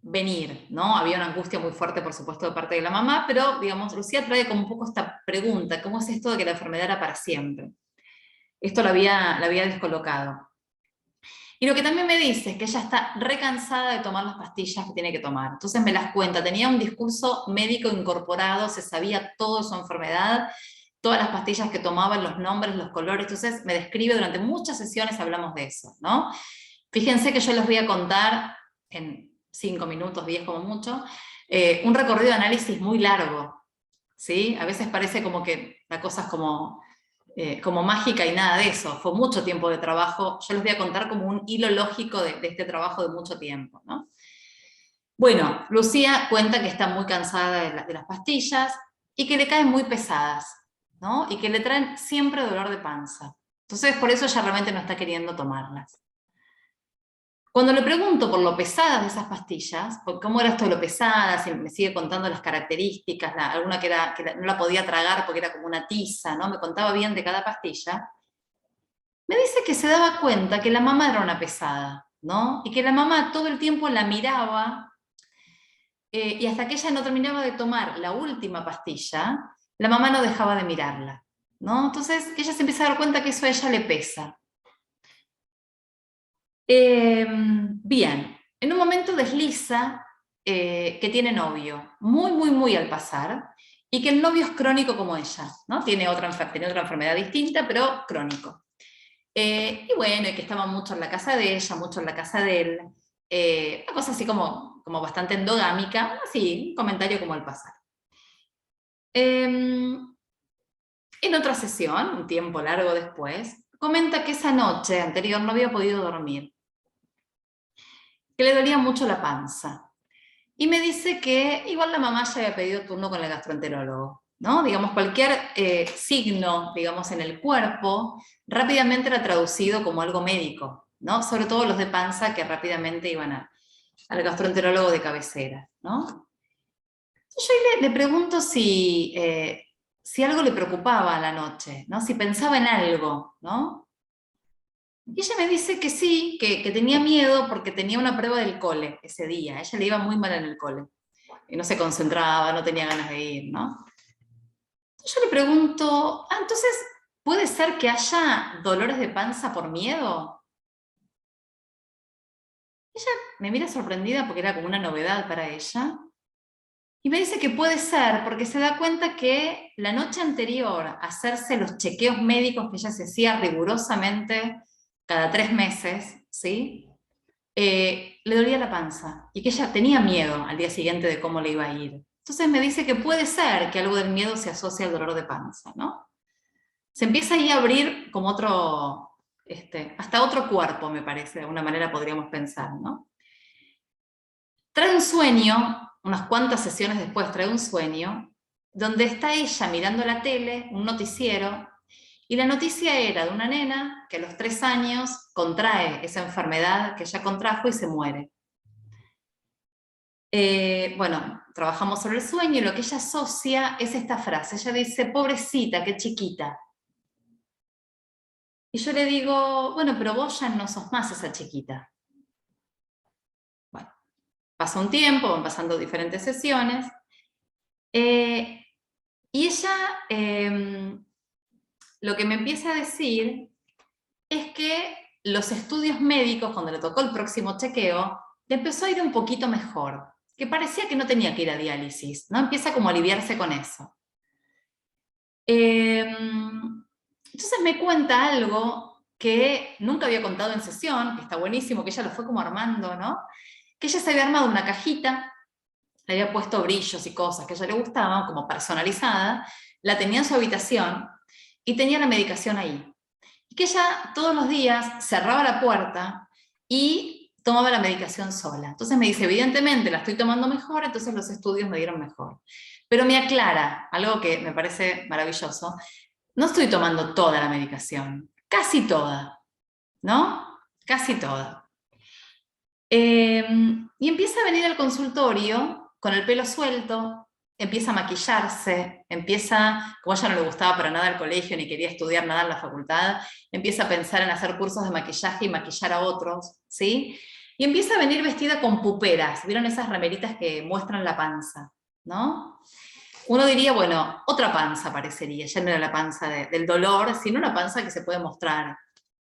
venir, ¿no? Había una angustia muy fuerte, por supuesto, de parte de la mamá, pero, digamos, Lucía trae como un poco esta pregunta, ¿cómo es esto de que la enfermedad era para siempre? Esto la había descolocado. Y lo que también me dice es que ella está recansada de tomar las pastillas que tiene que tomar. Entonces me las cuenta, tenía un discurso médico incorporado, se sabía todo de su enfermedad, todas las pastillas que tomaba, los nombres, los colores, entonces me describe, durante muchas sesiones hablamos de eso, ¿no? Fíjense que yo les voy a contar, en 5 minutos, 10 como mucho, un recorrido de análisis muy largo, ¿sí? A veces parece como que la cosa es como mágica y nada de eso, fue mucho tiempo de trabajo, yo les voy a contar como un hilo lógico de este trabajo de mucho tiempo, ¿no? Bueno, Lucía cuenta que está muy cansada de las pastillas y que le caen muy pesadas, ¿no? Y que le traen siempre dolor de panza. Entonces por eso ella realmente no está queriendo tomarlas. Cuando le pregunto por lo pesadas de esas pastillas, por cómo era esto de lo pesada, si me sigue contando las características, alguna que no la podía tragar porque era como una tiza, ¿no? Me contaba bien de cada pastilla, me dice que se daba cuenta que la mamá era una pesada, ¿no? Y que la mamá todo el tiempo la miraba, y hasta que ella no terminaba de tomar la última pastilla, la mamá no dejaba de mirarla, ¿no? Entonces ella se empieza a dar cuenta que eso a ella le pesa. Bien, en un momento desliza que tiene novio, muy, muy, muy al pasar, y que el novio es crónico como ella, ¿no? Tiene otra enfermedad distinta, pero crónico. Y bueno, y que estaban mucho en la casa de ella, mucho en la casa de él. Una cosa así como bastante endogámica, así, un comentario como al pasar. En otra sesión, un tiempo largo después, comenta que esa noche anterior no había podido dormir, que le dolía mucho la panza. Y me dice que igual la mamá ya había pedido turno con el gastroenterólogo, ¿no? Digamos, cualquier signo, digamos, en el cuerpo, rápidamente era traducido como algo médico, ¿no? Sobre todo los de panza que rápidamente iban al gastroenterólogo de cabecera, ¿no? Yo ahí le pregunto si algo le preocupaba a la noche, ¿no? Si pensaba en algo, ¿no? Y ella me dice que sí, que tenía miedo porque tenía una prueba del cole ese día. A ella le iba muy mal en el cole. Y no se concentraba, no tenía ganas de ir, ¿no? Yo le pregunto, entonces, ¿puede ser que haya dolores de panza por miedo? Ella me mira sorprendida porque era como una novedad para ella. Y me dice que puede ser porque se da cuenta que la noche anterior a hacerse los chequeos médicos que ella se hacía rigurosamente cada 3 meses, ¿sí? Le dolía la panza y que ella tenía miedo al día siguiente de cómo le iba a ir. Entonces me dice que puede ser que algo del miedo se asocie al dolor de panza, ¿no? Se empieza ahí a abrir como hasta otro cuerpo, me parece, de alguna manera podríamos pensar, ¿no? Trae un sueño, unas cuantas sesiones después trae un sueño, donde está ella mirando la tele, un noticiero, y la noticia era de una nena que a los 3 años contrae esa enfermedad que ella contrajo y se muere. Bueno, trabajamos sobre el sueño y lo que ella asocia es esta frase. Ella dice, pobrecita, qué chiquita. Y yo le digo, bueno, pero vos ya no sos más esa chiquita. Bueno, pasa un tiempo, van pasando diferentes sesiones, y ella lo que me empieza a decir es que los estudios médicos, cuando le tocó el próximo chequeo, le empezó a ir un poquito mejor, que parecía que no tenía que ir a diálisis, ¿no? Empieza como a aliviarse con eso. Entonces me cuenta algo que nunca había contado en sesión, que está buenísimo, que ella lo fue como armando, ¿no? Que ella se había armado una cajita, le había puesto brillos y cosas que a ella le gustaban, como personalizada, la tenía en su habitación y tenía la medicación ahí. Y que ella todos los días cerraba la puerta y tomaba la medicación sola. Entonces me dice, evidentemente la estoy tomando mejor, entonces los estudios me dieron mejor. Pero me aclara, algo que me parece maravilloso, no estoy tomando toda la medicación, casi toda, ¿no? Casi toda. Y empieza a venir al consultorio con el pelo suelto, empieza a maquillarse, empieza, como a ella no le gustaba para nada el colegio, ni quería estudiar nada en la facultad, empieza a pensar en hacer cursos de maquillaje y maquillar a otros, ¿sí? Y empieza a venir vestida con puperas, ¿vieron esas remeritas que muestran la panza, ¿no? Uno diría, bueno, otra panza parecería, ya no era la panza del dolor, sino una panza que se puede mostrar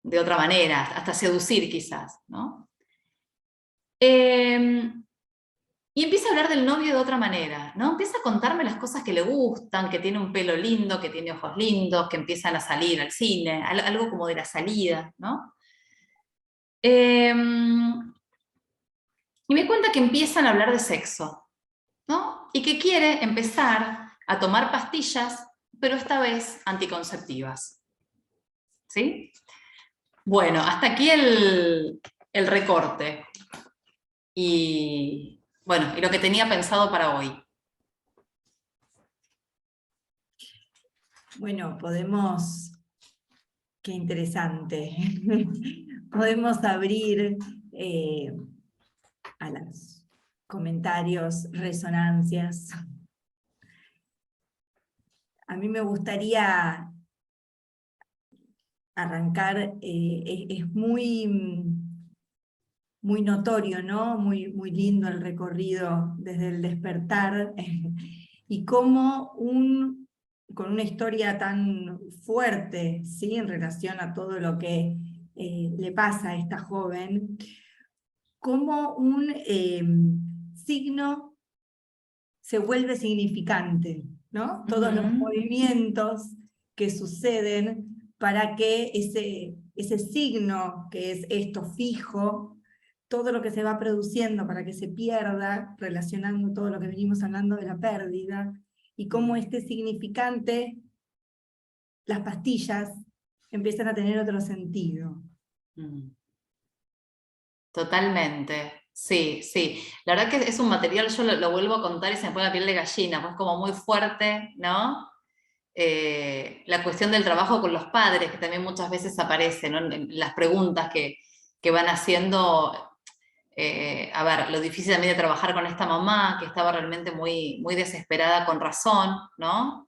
de otra manera, hasta seducir quizás, ¿no? Y empieza a hablar del novio de otra manera, ¿no? Empieza a contarme las cosas que le gustan, que tiene un pelo lindo, que tiene ojos lindos, que empiezan a salir al cine, algo como de la salida, ¿no? Y me cuenta que empiezan a hablar de sexo, ¿no? Y que quiere empezar a tomar pastillas, pero esta vez anticonceptivas, ¿sí? Bueno, hasta aquí el recorte. Y bueno, y lo que tenía pensado para hoy. Bueno, qué interesante, podemos abrir a los comentarios, resonancias. A mí me gustaría arrancar, es muy notorio, ¿no? Muy lindo el recorrido desde el despertar, y cómo con una historia tan fuerte, ¿sí? En relación a todo lo que le pasa a esta joven, cómo un signo se vuelve significante, ¿no? Todos los movimientos que suceden para que ese signo que es esto fijo, todo lo que se va produciendo para que se pierda, relacionando todo lo que venimos hablando de la pérdida, y cómo este significante, las pastillas, empiezan a tener otro sentido. Totalmente, sí, sí. La verdad que es un material, yo lo vuelvo a contar y se me pone la piel de gallina, pues como muy fuerte, ¿no? La cuestión del trabajo con los padres, que también muchas veces aparece, ¿no? En las preguntas que van haciendo. A ver, lo difícil también de trabajar con esta mamá, que estaba realmente muy, muy desesperada con razón, ¿no?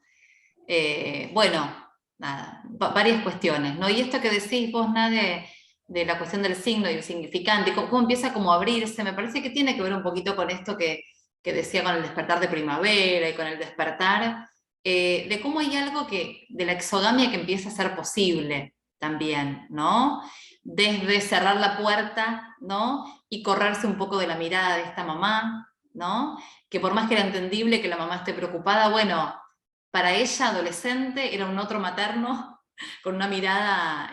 Bueno, nada, varias cuestiones, ¿no? Y esto que decís vos, Nada, de la cuestión del signo y el significante, cómo empieza como a abrirse, me parece que tiene que ver un poquito con esto que decía con el despertar de primavera y con el despertar, de cómo hay algo de la exogamia que empieza a ser posible también, ¿no? Desde cerrar la puerta, ¿no? Y correrse un poco de la mirada de esta mamá, ¿no? Que por más que era entendible que la mamá esté preocupada, bueno, para ella, adolescente, era un otro materno con una mirada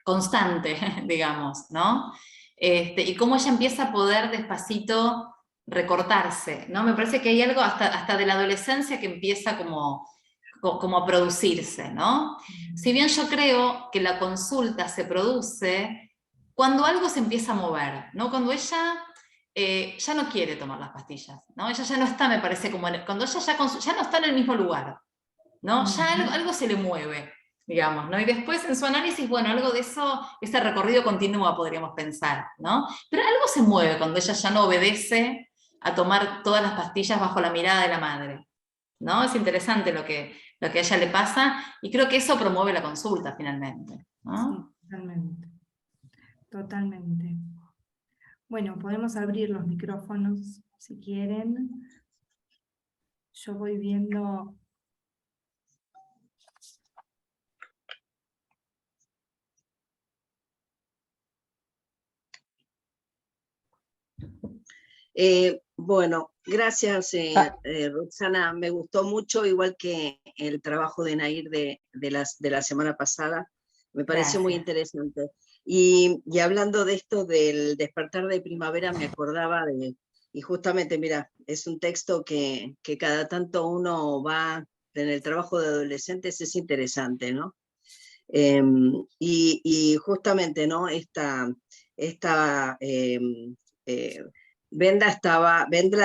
constante, digamos, ¿no? Y cómo ella empieza a poder despacito recortarse, ¿no? Me parece que hay algo hasta de la adolescencia que empieza como a producirse, ¿no? Si bien yo creo que la consulta se produce cuando algo se empieza a mover, ¿no? Cuando ella ya no quiere tomar las pastillas, ¿no? Ella ya no está, me parece, cuando ella ya no está en el mismo lugar, ¿no? Ya algo se le mueve, digamos, ¿no? Y después en su análisis, bueno, algo de eso, ese recorrido continúa, podríamos pensar, ¿no? Pero algo se mueve cuando ella ya no obedece a tomar todas las pastillas bajo la mirada de la madre, ¿no? Es interesante lo que a ella le pasa, y creo que eso promueve la consulta finalmente, ¿no? Sí, totalmente. Totalmente. Bueno, podemos abrir los micrófonos si quieren. Yo voy viendo. Bueno, gracias Roxana, me gustó mucho, igual que el trabajo de Nair de la semana pasada, me pareció muy interesante. Y hablando de esto del despertar de primavera, me acordaba y justamente, mira, es un texto que cada tanto uno va, en el trabajo de adolescentes es interesante, ¿no? Y justamente, ¿no? Vendla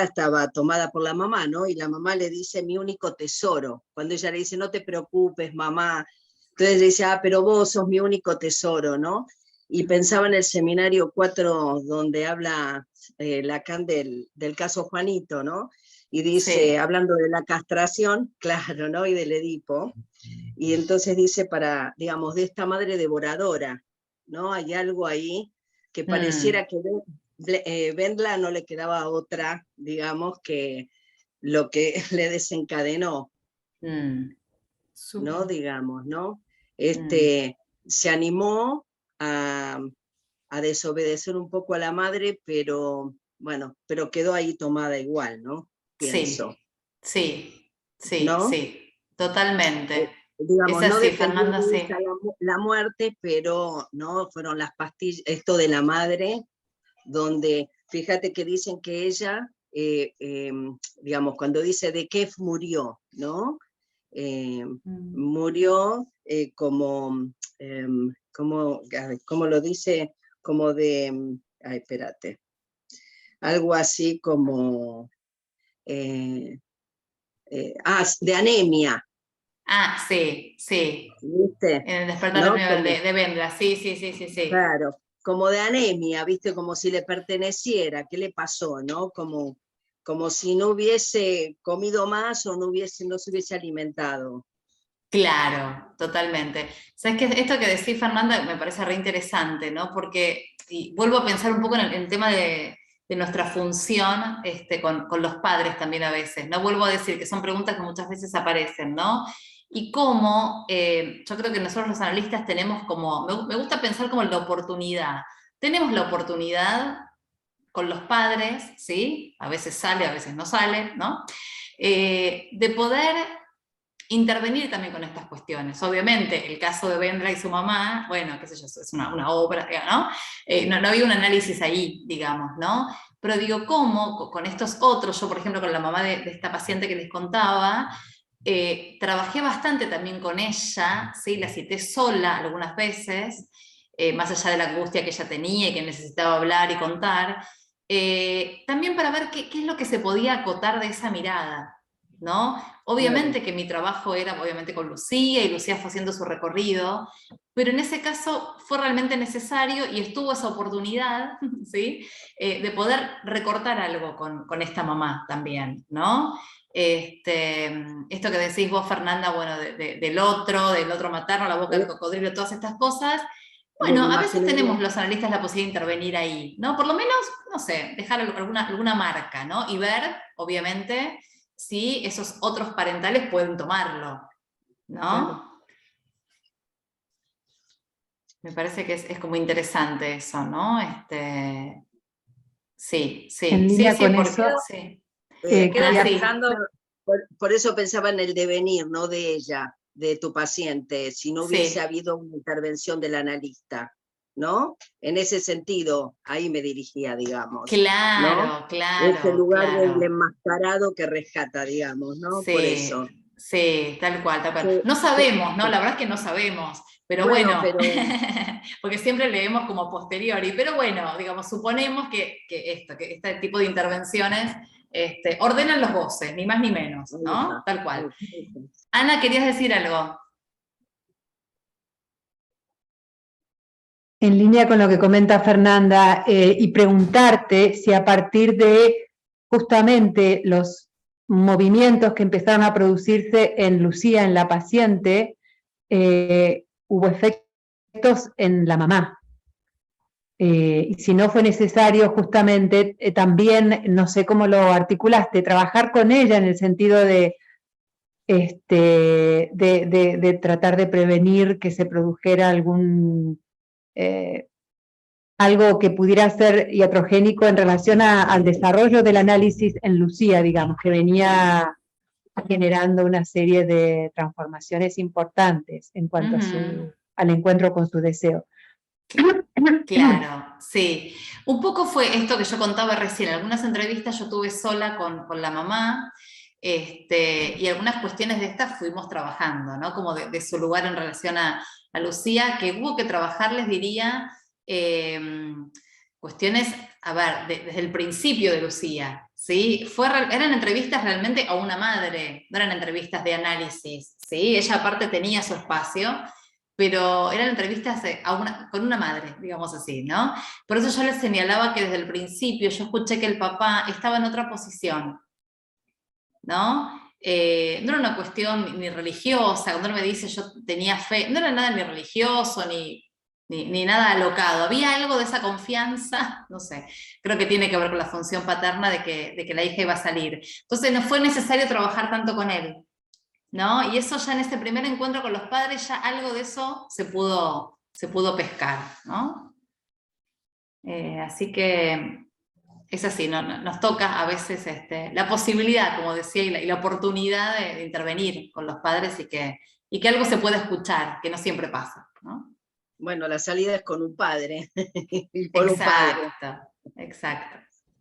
estaba tomada por la mamá, ¿no? Y la mamá le dice, mi único tesoro. Cuando ella le dice, no te preocupes, mamá. Entonces le dice, pero vos sos mi único tesoro, ¿no? Y pensaba en el seminario 4, donde habla Lacan del caso Juanito, ¿no? Y dice, Sí. hablando de la castración, claro, ¿no? Y del Edipo. Y entonces dice digamos, de esta madre devoradora, ¿no? Hay algo ahí que pareciera que Vendla no le quedaba otra, digamos, que lo que le desencadenó, ¿no? Digamos, ¿no? Se animó a desobedecer un poco a la madre, pero bueno, pero quedó ahí tomada igual, ¿no? Pienso. Sí, ¿No? totalmente. Digamos, Es no así, defendió Fernanda, sí. la muerte, pero no fueron las pastillas, esto de la madre, donde fíjate que dicen que ella, digamos, cuando dice de qué murió, ¿no? Murió como lo dice, como de, ay, espérate, algo así como, de anemia. Sí. ¿Viste? En el despertar de ¿No? primavera de Vendla, sí. Claro, como de anemia, ¿viste? Como si le perteneciera, ¿qué le pasó, no? Como si no hubiese comido más o no se hubiese alimentado. Claro, totalmente. Sabes que esto que decís, Fernanda, me parece re interesante, ¿no? Porque, y vuelvo a pensar un poco en el tema de nuestra función con los padres también a veces, ¿no? Vuelvo a decir que son preguntas que muchas veces aparecen, ¿no? Y cómo, yo creo que nosotros los analistas tenemos como, me gusta pensar como la oportunidad. Tenemos la oportunidad con los padres, ¿sí? A veces sale, a veces no sale, ¿no? De poder intervenir también con estas cuestiones. Obviamente, el caso de Vendra y su mamá, bueno, qué sé yo, es una obra, ¿no? No había un análisis ahí, digamos, ¿no? Pero digo, ¿cómo con estos otros? Yo, por ejemplo, con la mamá de esta paciente que les contaba, trabajé bastante también con ella, ¿sí? La cité sola algunas veces, más allá de la angustia que ella tenía y que necesitaba hablar y contar, también para ver qué es lo que se podía acotar de esa mirada, ¿no? Obviamente que mi trabajo era obviamente con Lucía, y Lucía fue haciendo su recorrido, pero en ese caso fue realmente necesario y estuvo esa oportunidad, ¿sí? De poder recortar algo con esta mamá también, ¿no? Esto que decís vos, Fernanda, bueno, del otro materno, la boca del cocodrilo, todas estas cosas, bueno, a veces tenemos los analistas la posibilidad de intervenir ahí, ¿no? Por lo menos, no sé, dejar alguna marca, ¿no? Y ver, obviamente, si esos otros parentales pueden tomarlo, ¿no? Claro. Me parece que es como interesante eso, ¿no? Sí, En línea con porque, eso, sí. Quedo así. pensando, por eso pensaba en el devenir, no de ella, de tu paciente, si no hubiese habido una intervención del analista, ¿no? En ese sentido, ahí me dirigía, digamos. Claro, ¿no? claro. Ese lugar del enmascarado que rescata, digamos, ¿no? Sí, por eso. Sí, tal cual, tal cual. No sabemos, ¿no? La verdad es que no sabemos, pero bueno, porque siempre leemos como posteriori, pero bueno, digamos, suponemos que este tipo de intervenciones ordenan los voces, ni más ni menos, ¿no? Tal cual. Ana, ¿querías decir algo? En línea con lo que comenta Fernanda, y preguntarte si a partir de justamente los movimientos que empezaron a producirse en Lucía, en la paciente, hubo efectos en la mamá. Y si no fue necesario justamente también, no sé cómo lo articulaste, trabajar con ella en el sentido de tratar de prevenir que se produjera algo que pudiera ser iatrogénico en relación al desarrollo del análisis en Lucía, digamos, que venía generando una serie de transformaciones importantes en cuanto al encuentro con su deseo. Claro, sí. Un poco fue esto que yo contaba recién. En algunas entrevistas yo tuve sola con la mamá, y algunas cuestiones de estas fuimos trabajando, ¿no? Como de su lugar en relación a Lucía, que hubo que trabajar, les diría, cuestiones, a ver, desde el principio de Lucía, ¿sí? Eran entrevistas realmente a una madre, no eran entrevistas de análisis, ¿sí? Ella aparte tenía su espacio, pero eran entrevistas con una madre, digamos así, ¿no? Por eso yo les señalaba que desde el principio yo escuché que el papá estaba en otra posición, ¿no? No era una cuestión ni religiosa, cuando él me dice yo tenía fe, no era nada ni religioso, ni nada alocado, había algo de esa confianza, no sé, creo que tiene que ver con la función paterna de que la hija iba a salir. Entonces no fue necesario trabajar tanto con él, ¿no? Y eso ya en ese primer encuentro con los padres, ya algo de eso se pudo pescar, ¿no? Así que es así, nos toca a veces la posibilidad, como decía, y la oportunidad de intervenir con los padres y que algo se pueda escuchar, que no siempre pasa, ¿no? Bueno, la salida es con un padre. Y por un padre. Exacto.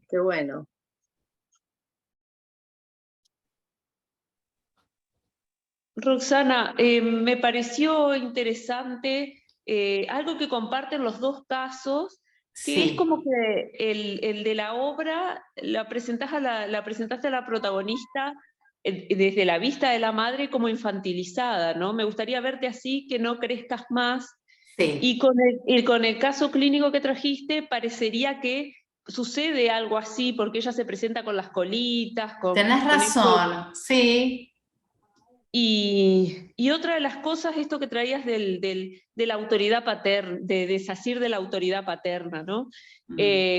Qué bueno. Roxana, me pareció interesante algo que comparten los dos casos, que es como que el de la obra la presentaste a la protagonista desde la vista de la madre como infantilizada, ¿no? Me gustaría verte así, que no crezcas más. Sí. Y con el caso clínico que trajiste, parecería que sucede algo así, porque ella se presenta con las colitas, Tenés razón, sí. Y otra de las cosas, esto que traías de la autoridad paterna, de desasir de la autoridad paterna, ¿no?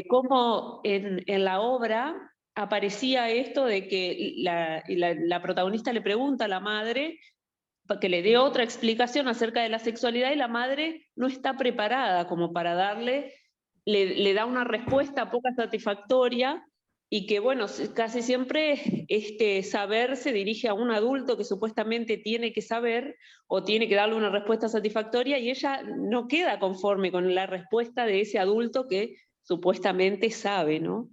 Cómo en la obra aparecía esto de que la protagonista le pregunta a la madre que le dé otra explicación acerca de la sexualidad y la madre no está preparada como para le da una respuesta poco satisfactoria. y que bueno, casi siempre este saber se dirige a un adulto que supuestamente tiene que saber o tiene que darle una respuesta satisfactoria, y ella no queda conforme con la respuesta de ese adulto que supuestamente sabe, ¿no?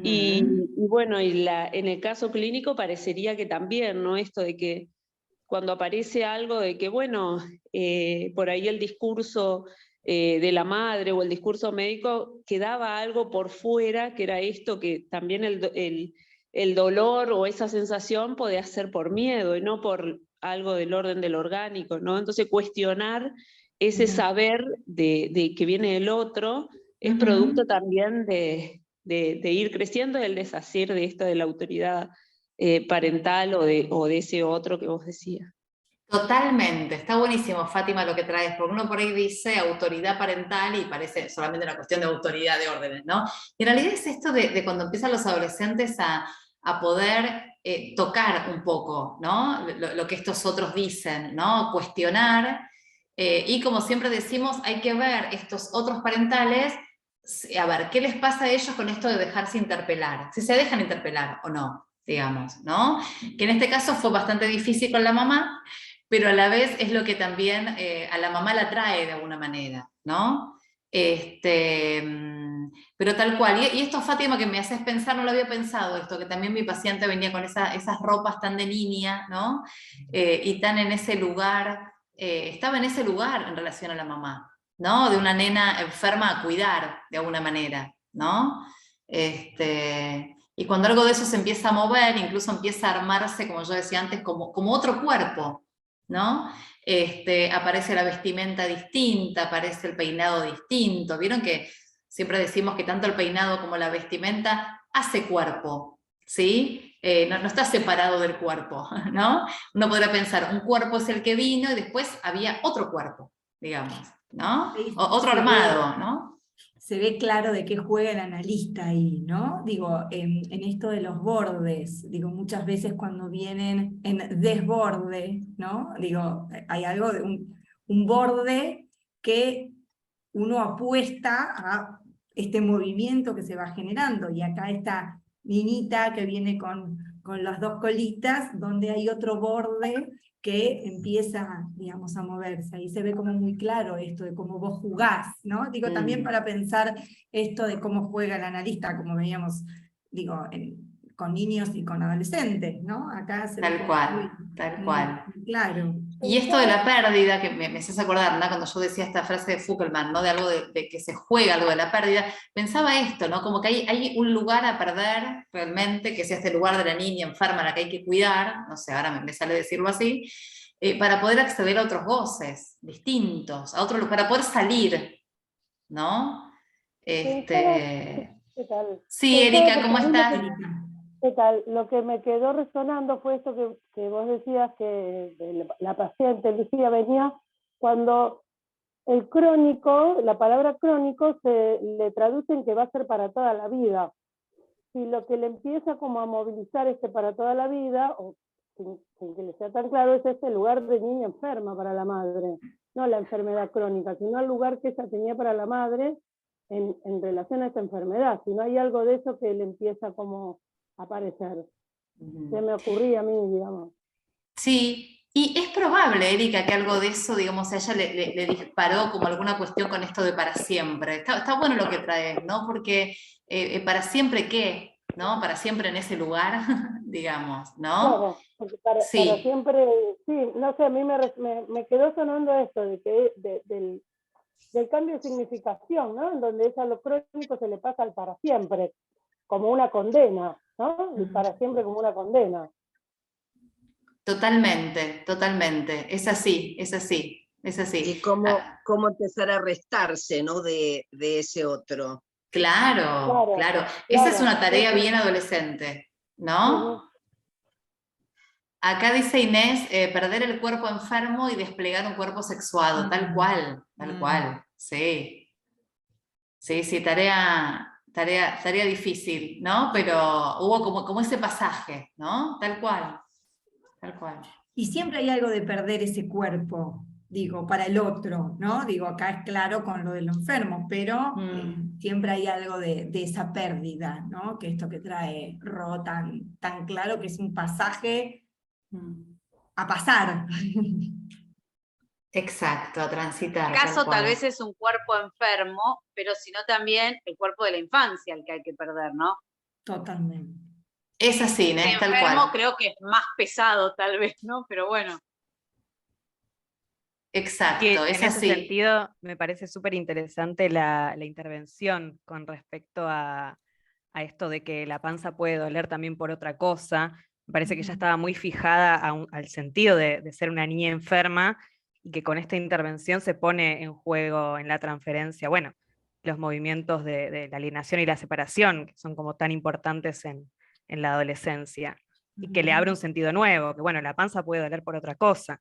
Y bueno, en el caso clínico parecería que también, ¿no? Esto de que cuando aparece algo de que, bueno, por ahí el discurso de la madre o el discurso médico quedaba algo por fuera, que era esto, que también el dolor o esa sensación podía ser por miedo y no por algo del orden del orgánico, ¿no? Entonces cuestionar ese saber de que viene del otro es producto también de ir creciendo, del deshacer de esto de la autoridad parental o de ese otro que vos decías. Totalmente, está buenísimo, Fátima, lo que traes, porque uno por ahí dice autoridad parental y parece solamente una cuestión de autoridad de órdenes, ¿no? Y en realidad es esto de cuando empiezan los adolescentes a poder tocar un poco, ¿no? Lo que estos otros dicen, ¿no? Cuestionar, y como siempre decimos, hay que ver estos otros parentales, a ver, ¿qué les pasa a ellos con esto de dejarse interpelar? Si se dejan interpelar o no, digamos, ¿no? Que en este caso fue bastante difícil con la mamá, pero a la vez es lo que también a la mamá la trae de alguna manera, ¿no? Pero tal cual, y esto, Fátima, que me haces pensar, no lo había pensado esto, que también mi paciente venía con esas ropas tan de niña, ¿no? Y tan en ese lugar, estaba en ese lugar en relación a la mamá, ¿no? De una nena enferma a cuidar, de alguna manera, ¿no? Y cuando algo de eso se empieza a mover, incluso empieza a armarse, como yo decía antes, como otro cuerpo, ¿no? Aparece la vestimenta distinta, aparece el peinado distinto. Vieron que siempre decimos que tanto el peinado como la vestimenta hace cuerpo, ¿sí? No está separado del cuerpo, ¿no? Uno podrá pensar, un cuerpo es el que vino y después había otro cuerpo, digamos, ¿no? Otro armado, ¿no? Se ve claro de qué juega el analista ahí, ¿no? Digo, en esto de los bordes, digo, muchas veces cuando vienen en desborde, ¿no? Digo, hay algo de un borde que uno apuesta a este movimiento que se va generando, y acá esta niñita que viene con las dos colitas, donde hay otro borde que empieza, digamos, a moverse. Ahí se ve como muy claro esto de cómo vos jugás, ¿no? Digo, también para pensar esto de cómo juega el analista, como veíamos, digo, con niños y con adolescentes, ¿no? Acá se Tal ve cual, tal cual. muy claro. Y esto de la pérdida, que me haces acordar, ¿no? Cuando yo decía esta frase de Foucault, ¿no? De algo de que se juega algo de la pérdida, pensaba esto, ¿no? Como que hay un lugar a perder realmente, que es este lugar de la niña enferma a la que hay que cuidar, no sé, ahora me sale decirlo así, para poder acceder a otros goces distintos, a otro lugar, para poder salir, ¿no? ¿Qué tal? Sí, Erika, ¿cómo estás? ¿Qué tal? Lo que me quedó resonando fue esto que vos decías, que la paciente Lucía venía cuando el crónico, la palabra crónico se le traduce en que va a ser para toda la vida. Si lo que le empieza como a movilizar para toda la vida, o sin que le sea tan claro, es ese lugar de niña enferma para la madre, no la enfermedad crónica, sino el lugar que ella tenía para la madre en relación a esa enfermedad. Si no hay algo de eso que le empieza como a aparecer. Se me ocurría a mí, digamos. Sí, y es probable, Erika, que algo de eso, digamos, a ella le disparó como alguna cuestión con esto de para siempre. Está bueno lo que traes, ¿no? Porque para siempre, ¿qué? ¿No? Para siempre en ese lugar, digamos, ¿no? Claro, porque para siempre, sí, no sé, a mí me quedó sonando esto, de que del cambio de significación, ¿no? En donde a lo crónico se le pasa al para siempre, como una condena, ¿no? Y para siempre como una condena. Totalmente, totalmente. Es así, es así, es así. Y cómo empezar a restarse, ¿no? de ese otro. Claro. Esa es una tarea bien adolescente, ¿no? Acá dice Inés, perder el cuerpo enfermo y desplegar un cuerpo sexuado, tal cual, sí. Sí, tarea difícil, ¿no? Pero hubo como ese pasaje, ¿no? Tal cual. Y siempre hay algo de perder ese cuerpo, digo, para el otro, ¿no? Digo, acá es claro con lo de lo enfermo, pero siempre hay algo de esa pérdida, ¿no? Que esto que trae Ro tan claro, que es un pasaje a pasar. Exacto, a transitar. En este caso tal tal cual. vez es un cuerpo enfermo, pero sino también el cuerpo de la infancia el que hay que perder, ¿no? Totalmente. Es así, ¿no? Tal Enfermo cual. creo que es más pesado tal vez, ¿no? Pero bueno. Exacto, Que es en ese así. sentido me parece súper interesante la intervención con respecto a esto de que la panza puede doler también por otra cosa. Me parece que ella estaba muy fijada al sentido de ser una niña enferma, y que con esta intervención se pone en juego en la transferencia, bueno, los movimientos de la alienación y la separación, que son como tan importantes en la adolescencia, y que le abre un sentido nuevo, que bueno, la panza puede doler por otra cosa.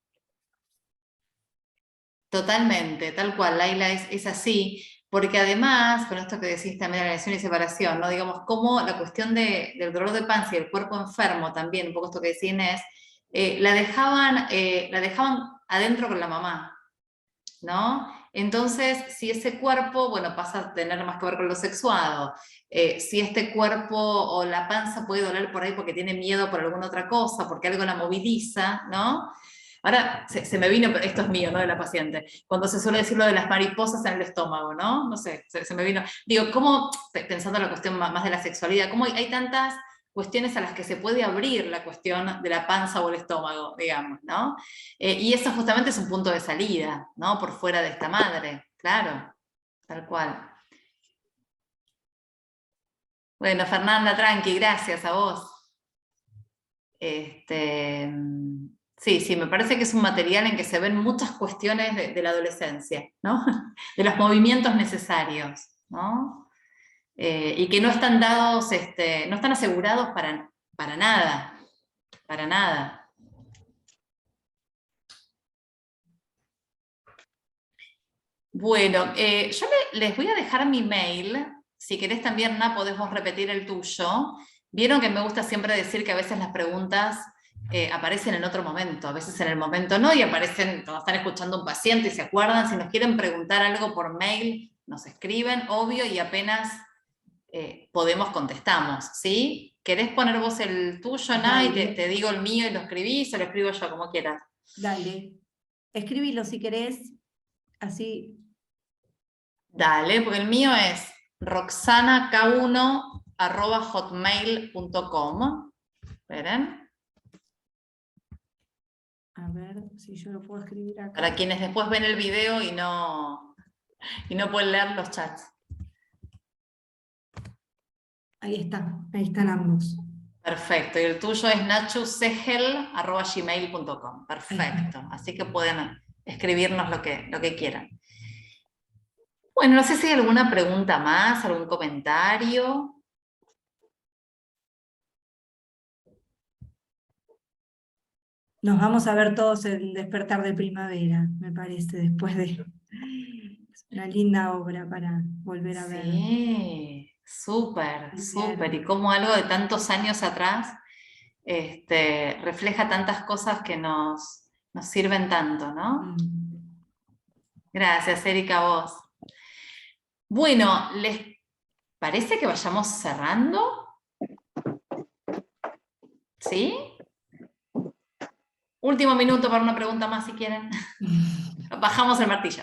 Totalmente, tal cual, Laila, es así, porque además, con esto que decís también de la alienación y separación, ¿no? Digamos, cómo la cuestión del dolor de panza y el cuerpo enfermo también, un poco esto que decía Inés, la dejaban adentro con la mamá, ¿no? Entonces, si ese cuerpo, bueno, pasa a tener más que ver con lo sexuado, si este cuerpo o la panza puede doler por ahí porque tiene miedo por alguna otra cosa, porque algo la moviliza, ¿no? Ahora se me vino, esto es mío, ¿no? De la paciente, cuando se suele decir lo de las mariposas en el estómago, ¿no? No sé, se me vino. Digo, ¿cómo, pensando en la cuestión más de la sexualidad, cómo hay tantas cuestiones a las que se puede abrir la cuestión de la panza o el estómago, digamos, ¿no? Y eso justamente es un punto de salida, ¿no? Por fuera de esta madre, claro, tal cual. Bueno, Fernanda, tranqui, gracias a vos. Sí, me parece que es un material en que se ven muchas cuestiones de la adolescencia, ¿no? De los movimientos necesarios, ¿no? Y que no están dados, no están asegurados para nada, para nada. Bueno, yo les voy a dejar mi mail, si querés también, Na, podés vos repetir el tuyo. Vieron que me gusta siempre decir que a veces las preguntas aparecen en otro momento, a veces en el momento no, y aparecen cuando están escuchando un paciente y se acuerdan. Si nos quieren preguntar algo por mail, nos escriben, obvio, y apenas podemos contestamos, ¿sí? ¿Querés poner vos el tuyo, Na, y te digo el mío y lo escribís, o lo escribo yo, como quieras? Dale, escribilo si querés, así. Dale, porque el mío es roxanak1@hotmail.com. Esperen. A ver si yo lo puedo escribir acá. Para quienes después ven el video y no pueden leer los chats. Ahí están ambos. Perfecto, y el tuyo es nachusegel@gmail.com. Perfecto, así que pueden escribirnos lo que quieran. Bueno, no sé si hay alguna pregunta más, algún comentario. Nos vamos a ver todos en Despertar de Primavera, me parece, después de una linda obra para volver a ver. Sí, súper. Y como algo de tantos años atrás refleja tantas cosas que nos sirven tanto, ¿no? Gracias, Erika, a vos. Bueno, ¿les parece que vayamos cerrando? ¿Sí? Último minuto para una pregunta más, si quieren. Bajamos el martillo.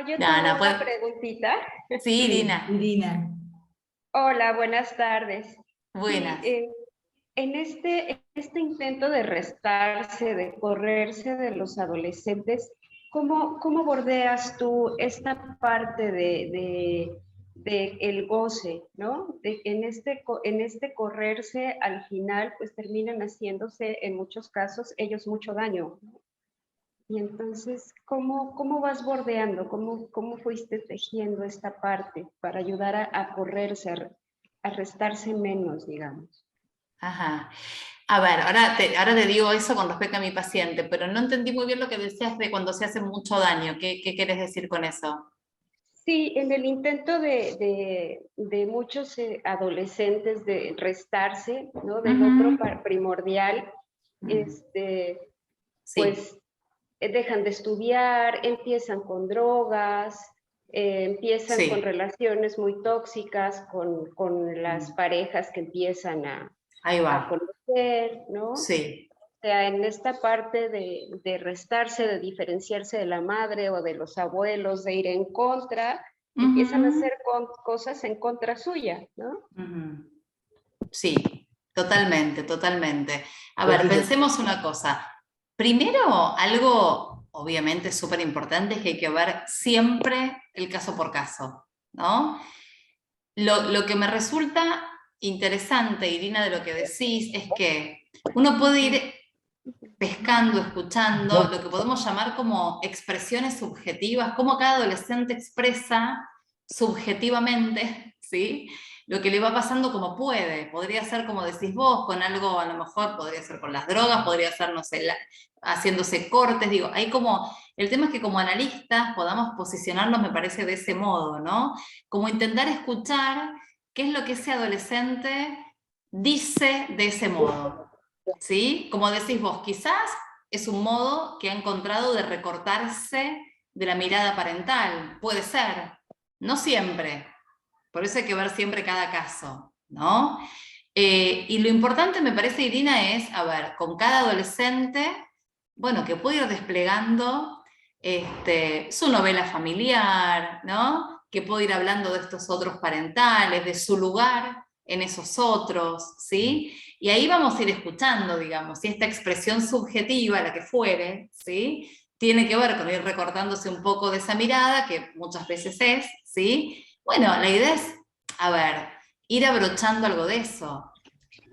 Yo tengo una preguntita. Sí, Irina. Irina. Hola, buenas tardes. Buenas. Sí, en este intento de restarse, de correrse de los adolescentes, ¿cómo bordeas tú esta parte de el goce, ¿no? En este correrse, al final, pues terminan haciéndose, en muchos casos, ellos mucho daño, ¿no? Y entonces, ¿cómo vas bordeando? ¿Cómo fuiste tejiendo esta parte para ayudar a correrse, a restarse menos, digamos? Ajá. A ver, ahora te digo eso con respecto a mi paciente, pero no entendí muy bien lo que decías de cuando se hace mucho daño. ¿Qué querés decir con eso? Sí, en el intento de muchos adolescentes de restarse, ¿no? Del otro primordial, Sí. pues dejan de estudiar, empiezan con drogas, empiezan con relaciones muy tóxicas, con las parejas que empiezan a conocer, ¿no? Sí. O sea, en esta parte de restarse, de diferenciarse de la madre o de los abuelos, de ir en contra, empiezan a hacer cosas en contra suya, ¿no? Sí, totalmente, totalmente. A ver, pensemos una cosa. Primero, algo obviamente súper importante es que hay que ver siempre el caso por caso, ¿no? Lo que me resulta interesante, Irina, de lo que decís, es que uno puede ir pescando, escuchando, lo que podemos llamar como expresiones subjetivas, cómo cada adolescente expresa subjetivamente, ¿sí?, lo que le va pasando como puede. Podría ser, como decís vos, con algo, a lo mejor podría ser con las drogas, podría ser, no sé, haciéndose cortes, digo, hay como, el tema es que como analistas podamos posicionarnos, me parece, de ese modo, ¿no? Como intentar escuchar qué es lo que ese adolescente dice de ese modo, ¿sí? Como decís vos, quizás es un modo que ha encontrado de recortarse de la mirada parental, puede ser, no siempre, por eso hay que ver siempre cada caso, ¿no? Y lo importante, me parece, Irina, es, a ver, con cada adolescente, bueno, que puede ir desplegando su novela familiar, ¿no? Que puede ir hablando de estos otros parentales, de su lugar en esos otros, ¿sí? Y ahí vamos a ir escuchando, digamos, si esta expresión subjetiva, la que fuere, ¿sí?, tiene que ver con ir recortándose un poco de esa mirada, que muchas veces es, ¿sí? Bueno, la idea es, a ver, ir abrochando algo de eso,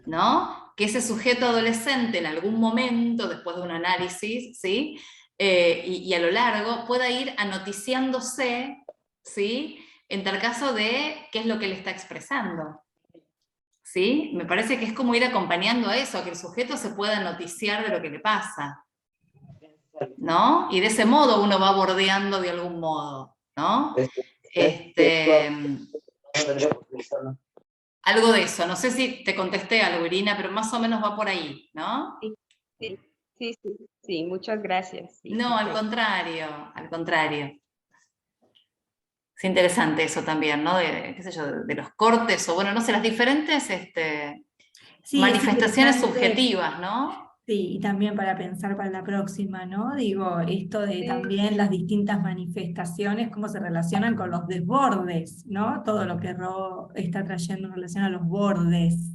¿no? Que ese sujeto adolescente en algún momento, después de un análisis, ¿sí?, y a lo largo, pueda ir anoticiándose, ¿sí?, en tal caso de qué es lo que él está expresando, ¿sí? Me parece que es como ir acompañando a eso, a que el sujeto se pueda noticiar de lo que le pasa, ¿no? Y de ese modo uno va bordeando de algún modo, ¿no? Algo de eso, no sé si te contesté algo, Irina, pero más o menos va por ahí, ¿no? Sí, muchas gracias. Sí, no, al contrario, al contrario. Es interesante eso también, ¿no? De, qué sé yo, de los cortes, o bueno, no sé, las diferentes Sí, manifestaciones subjetivas, ¿no? Sí, y también para pensar para la próxima, ¿no? Digo, esto de también las distintas manifestaciones, cómo se relacionan con los desbordes, ¿no? Todo lo que Ro está trayendo en relación a los bordes,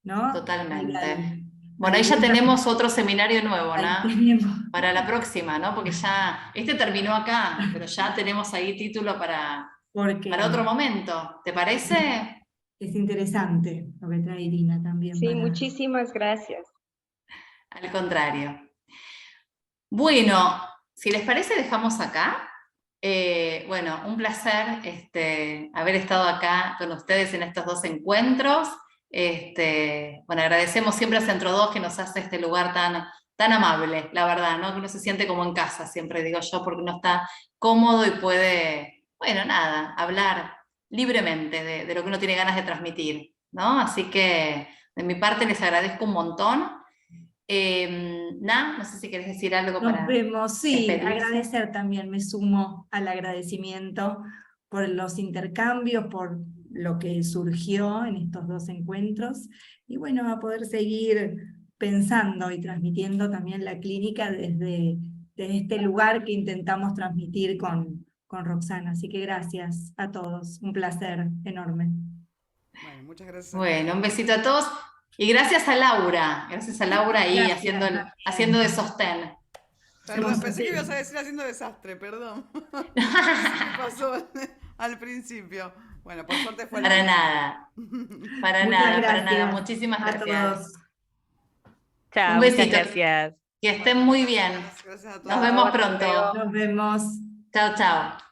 ¿no? Totalmente. Bueno, ahí ya tenemos otro seminario nuevo, ¿no? Para la próxima, ¿no? Porque ya, terminó acá, pero ya tenemos ahí título para otro momento. ¿Te parece? Es interesante lo que trae Irina también. Sí, muchísimas gracias. Al contrario. Bueno, si les parece, dejamos acá. Bueno, un placer haber estado acá con ustedes en estos 2 encuentros. Bueno, agradecemos siempre a Centro 2 que nos hace este lugar tan amable, la verdad, ¿no? Que uno se siente como en casa, siempre digo yo, porque uno está cómodo y puede, bueno, nada, hablar libremente de lo que uno tiene ganas de transmitir, ¿no? Así que de mi parte les agradezco un montón. No sé si querés decir algo para Nos vemos, sí, despedirse. agradecer también, me sumo al agradecimiento por los intercambios, por lo que surgió en estos 2 encuentros, y bueno, a poder seguir pensando y transmitiendo también la clínica desde este lugar que intentamos transmitir con Roxana, así que gracias a todos, un placer enorme. Bueno, muchas gracias. Bueno, un besito a todos. Y gracias a Laura ahí haciendo de sostén. Perdón, pensé que ibas a decir haciendo desastre, perdón. ¿Qué pasó al principio? Bueno, por suerte fue Para nada. Para nada. Muchísimas gracias. Chao, un besito. Gracias. Que estén muy bien. Gracias a todos. Nos vemos pronto. Nos vemos. Chao, chao.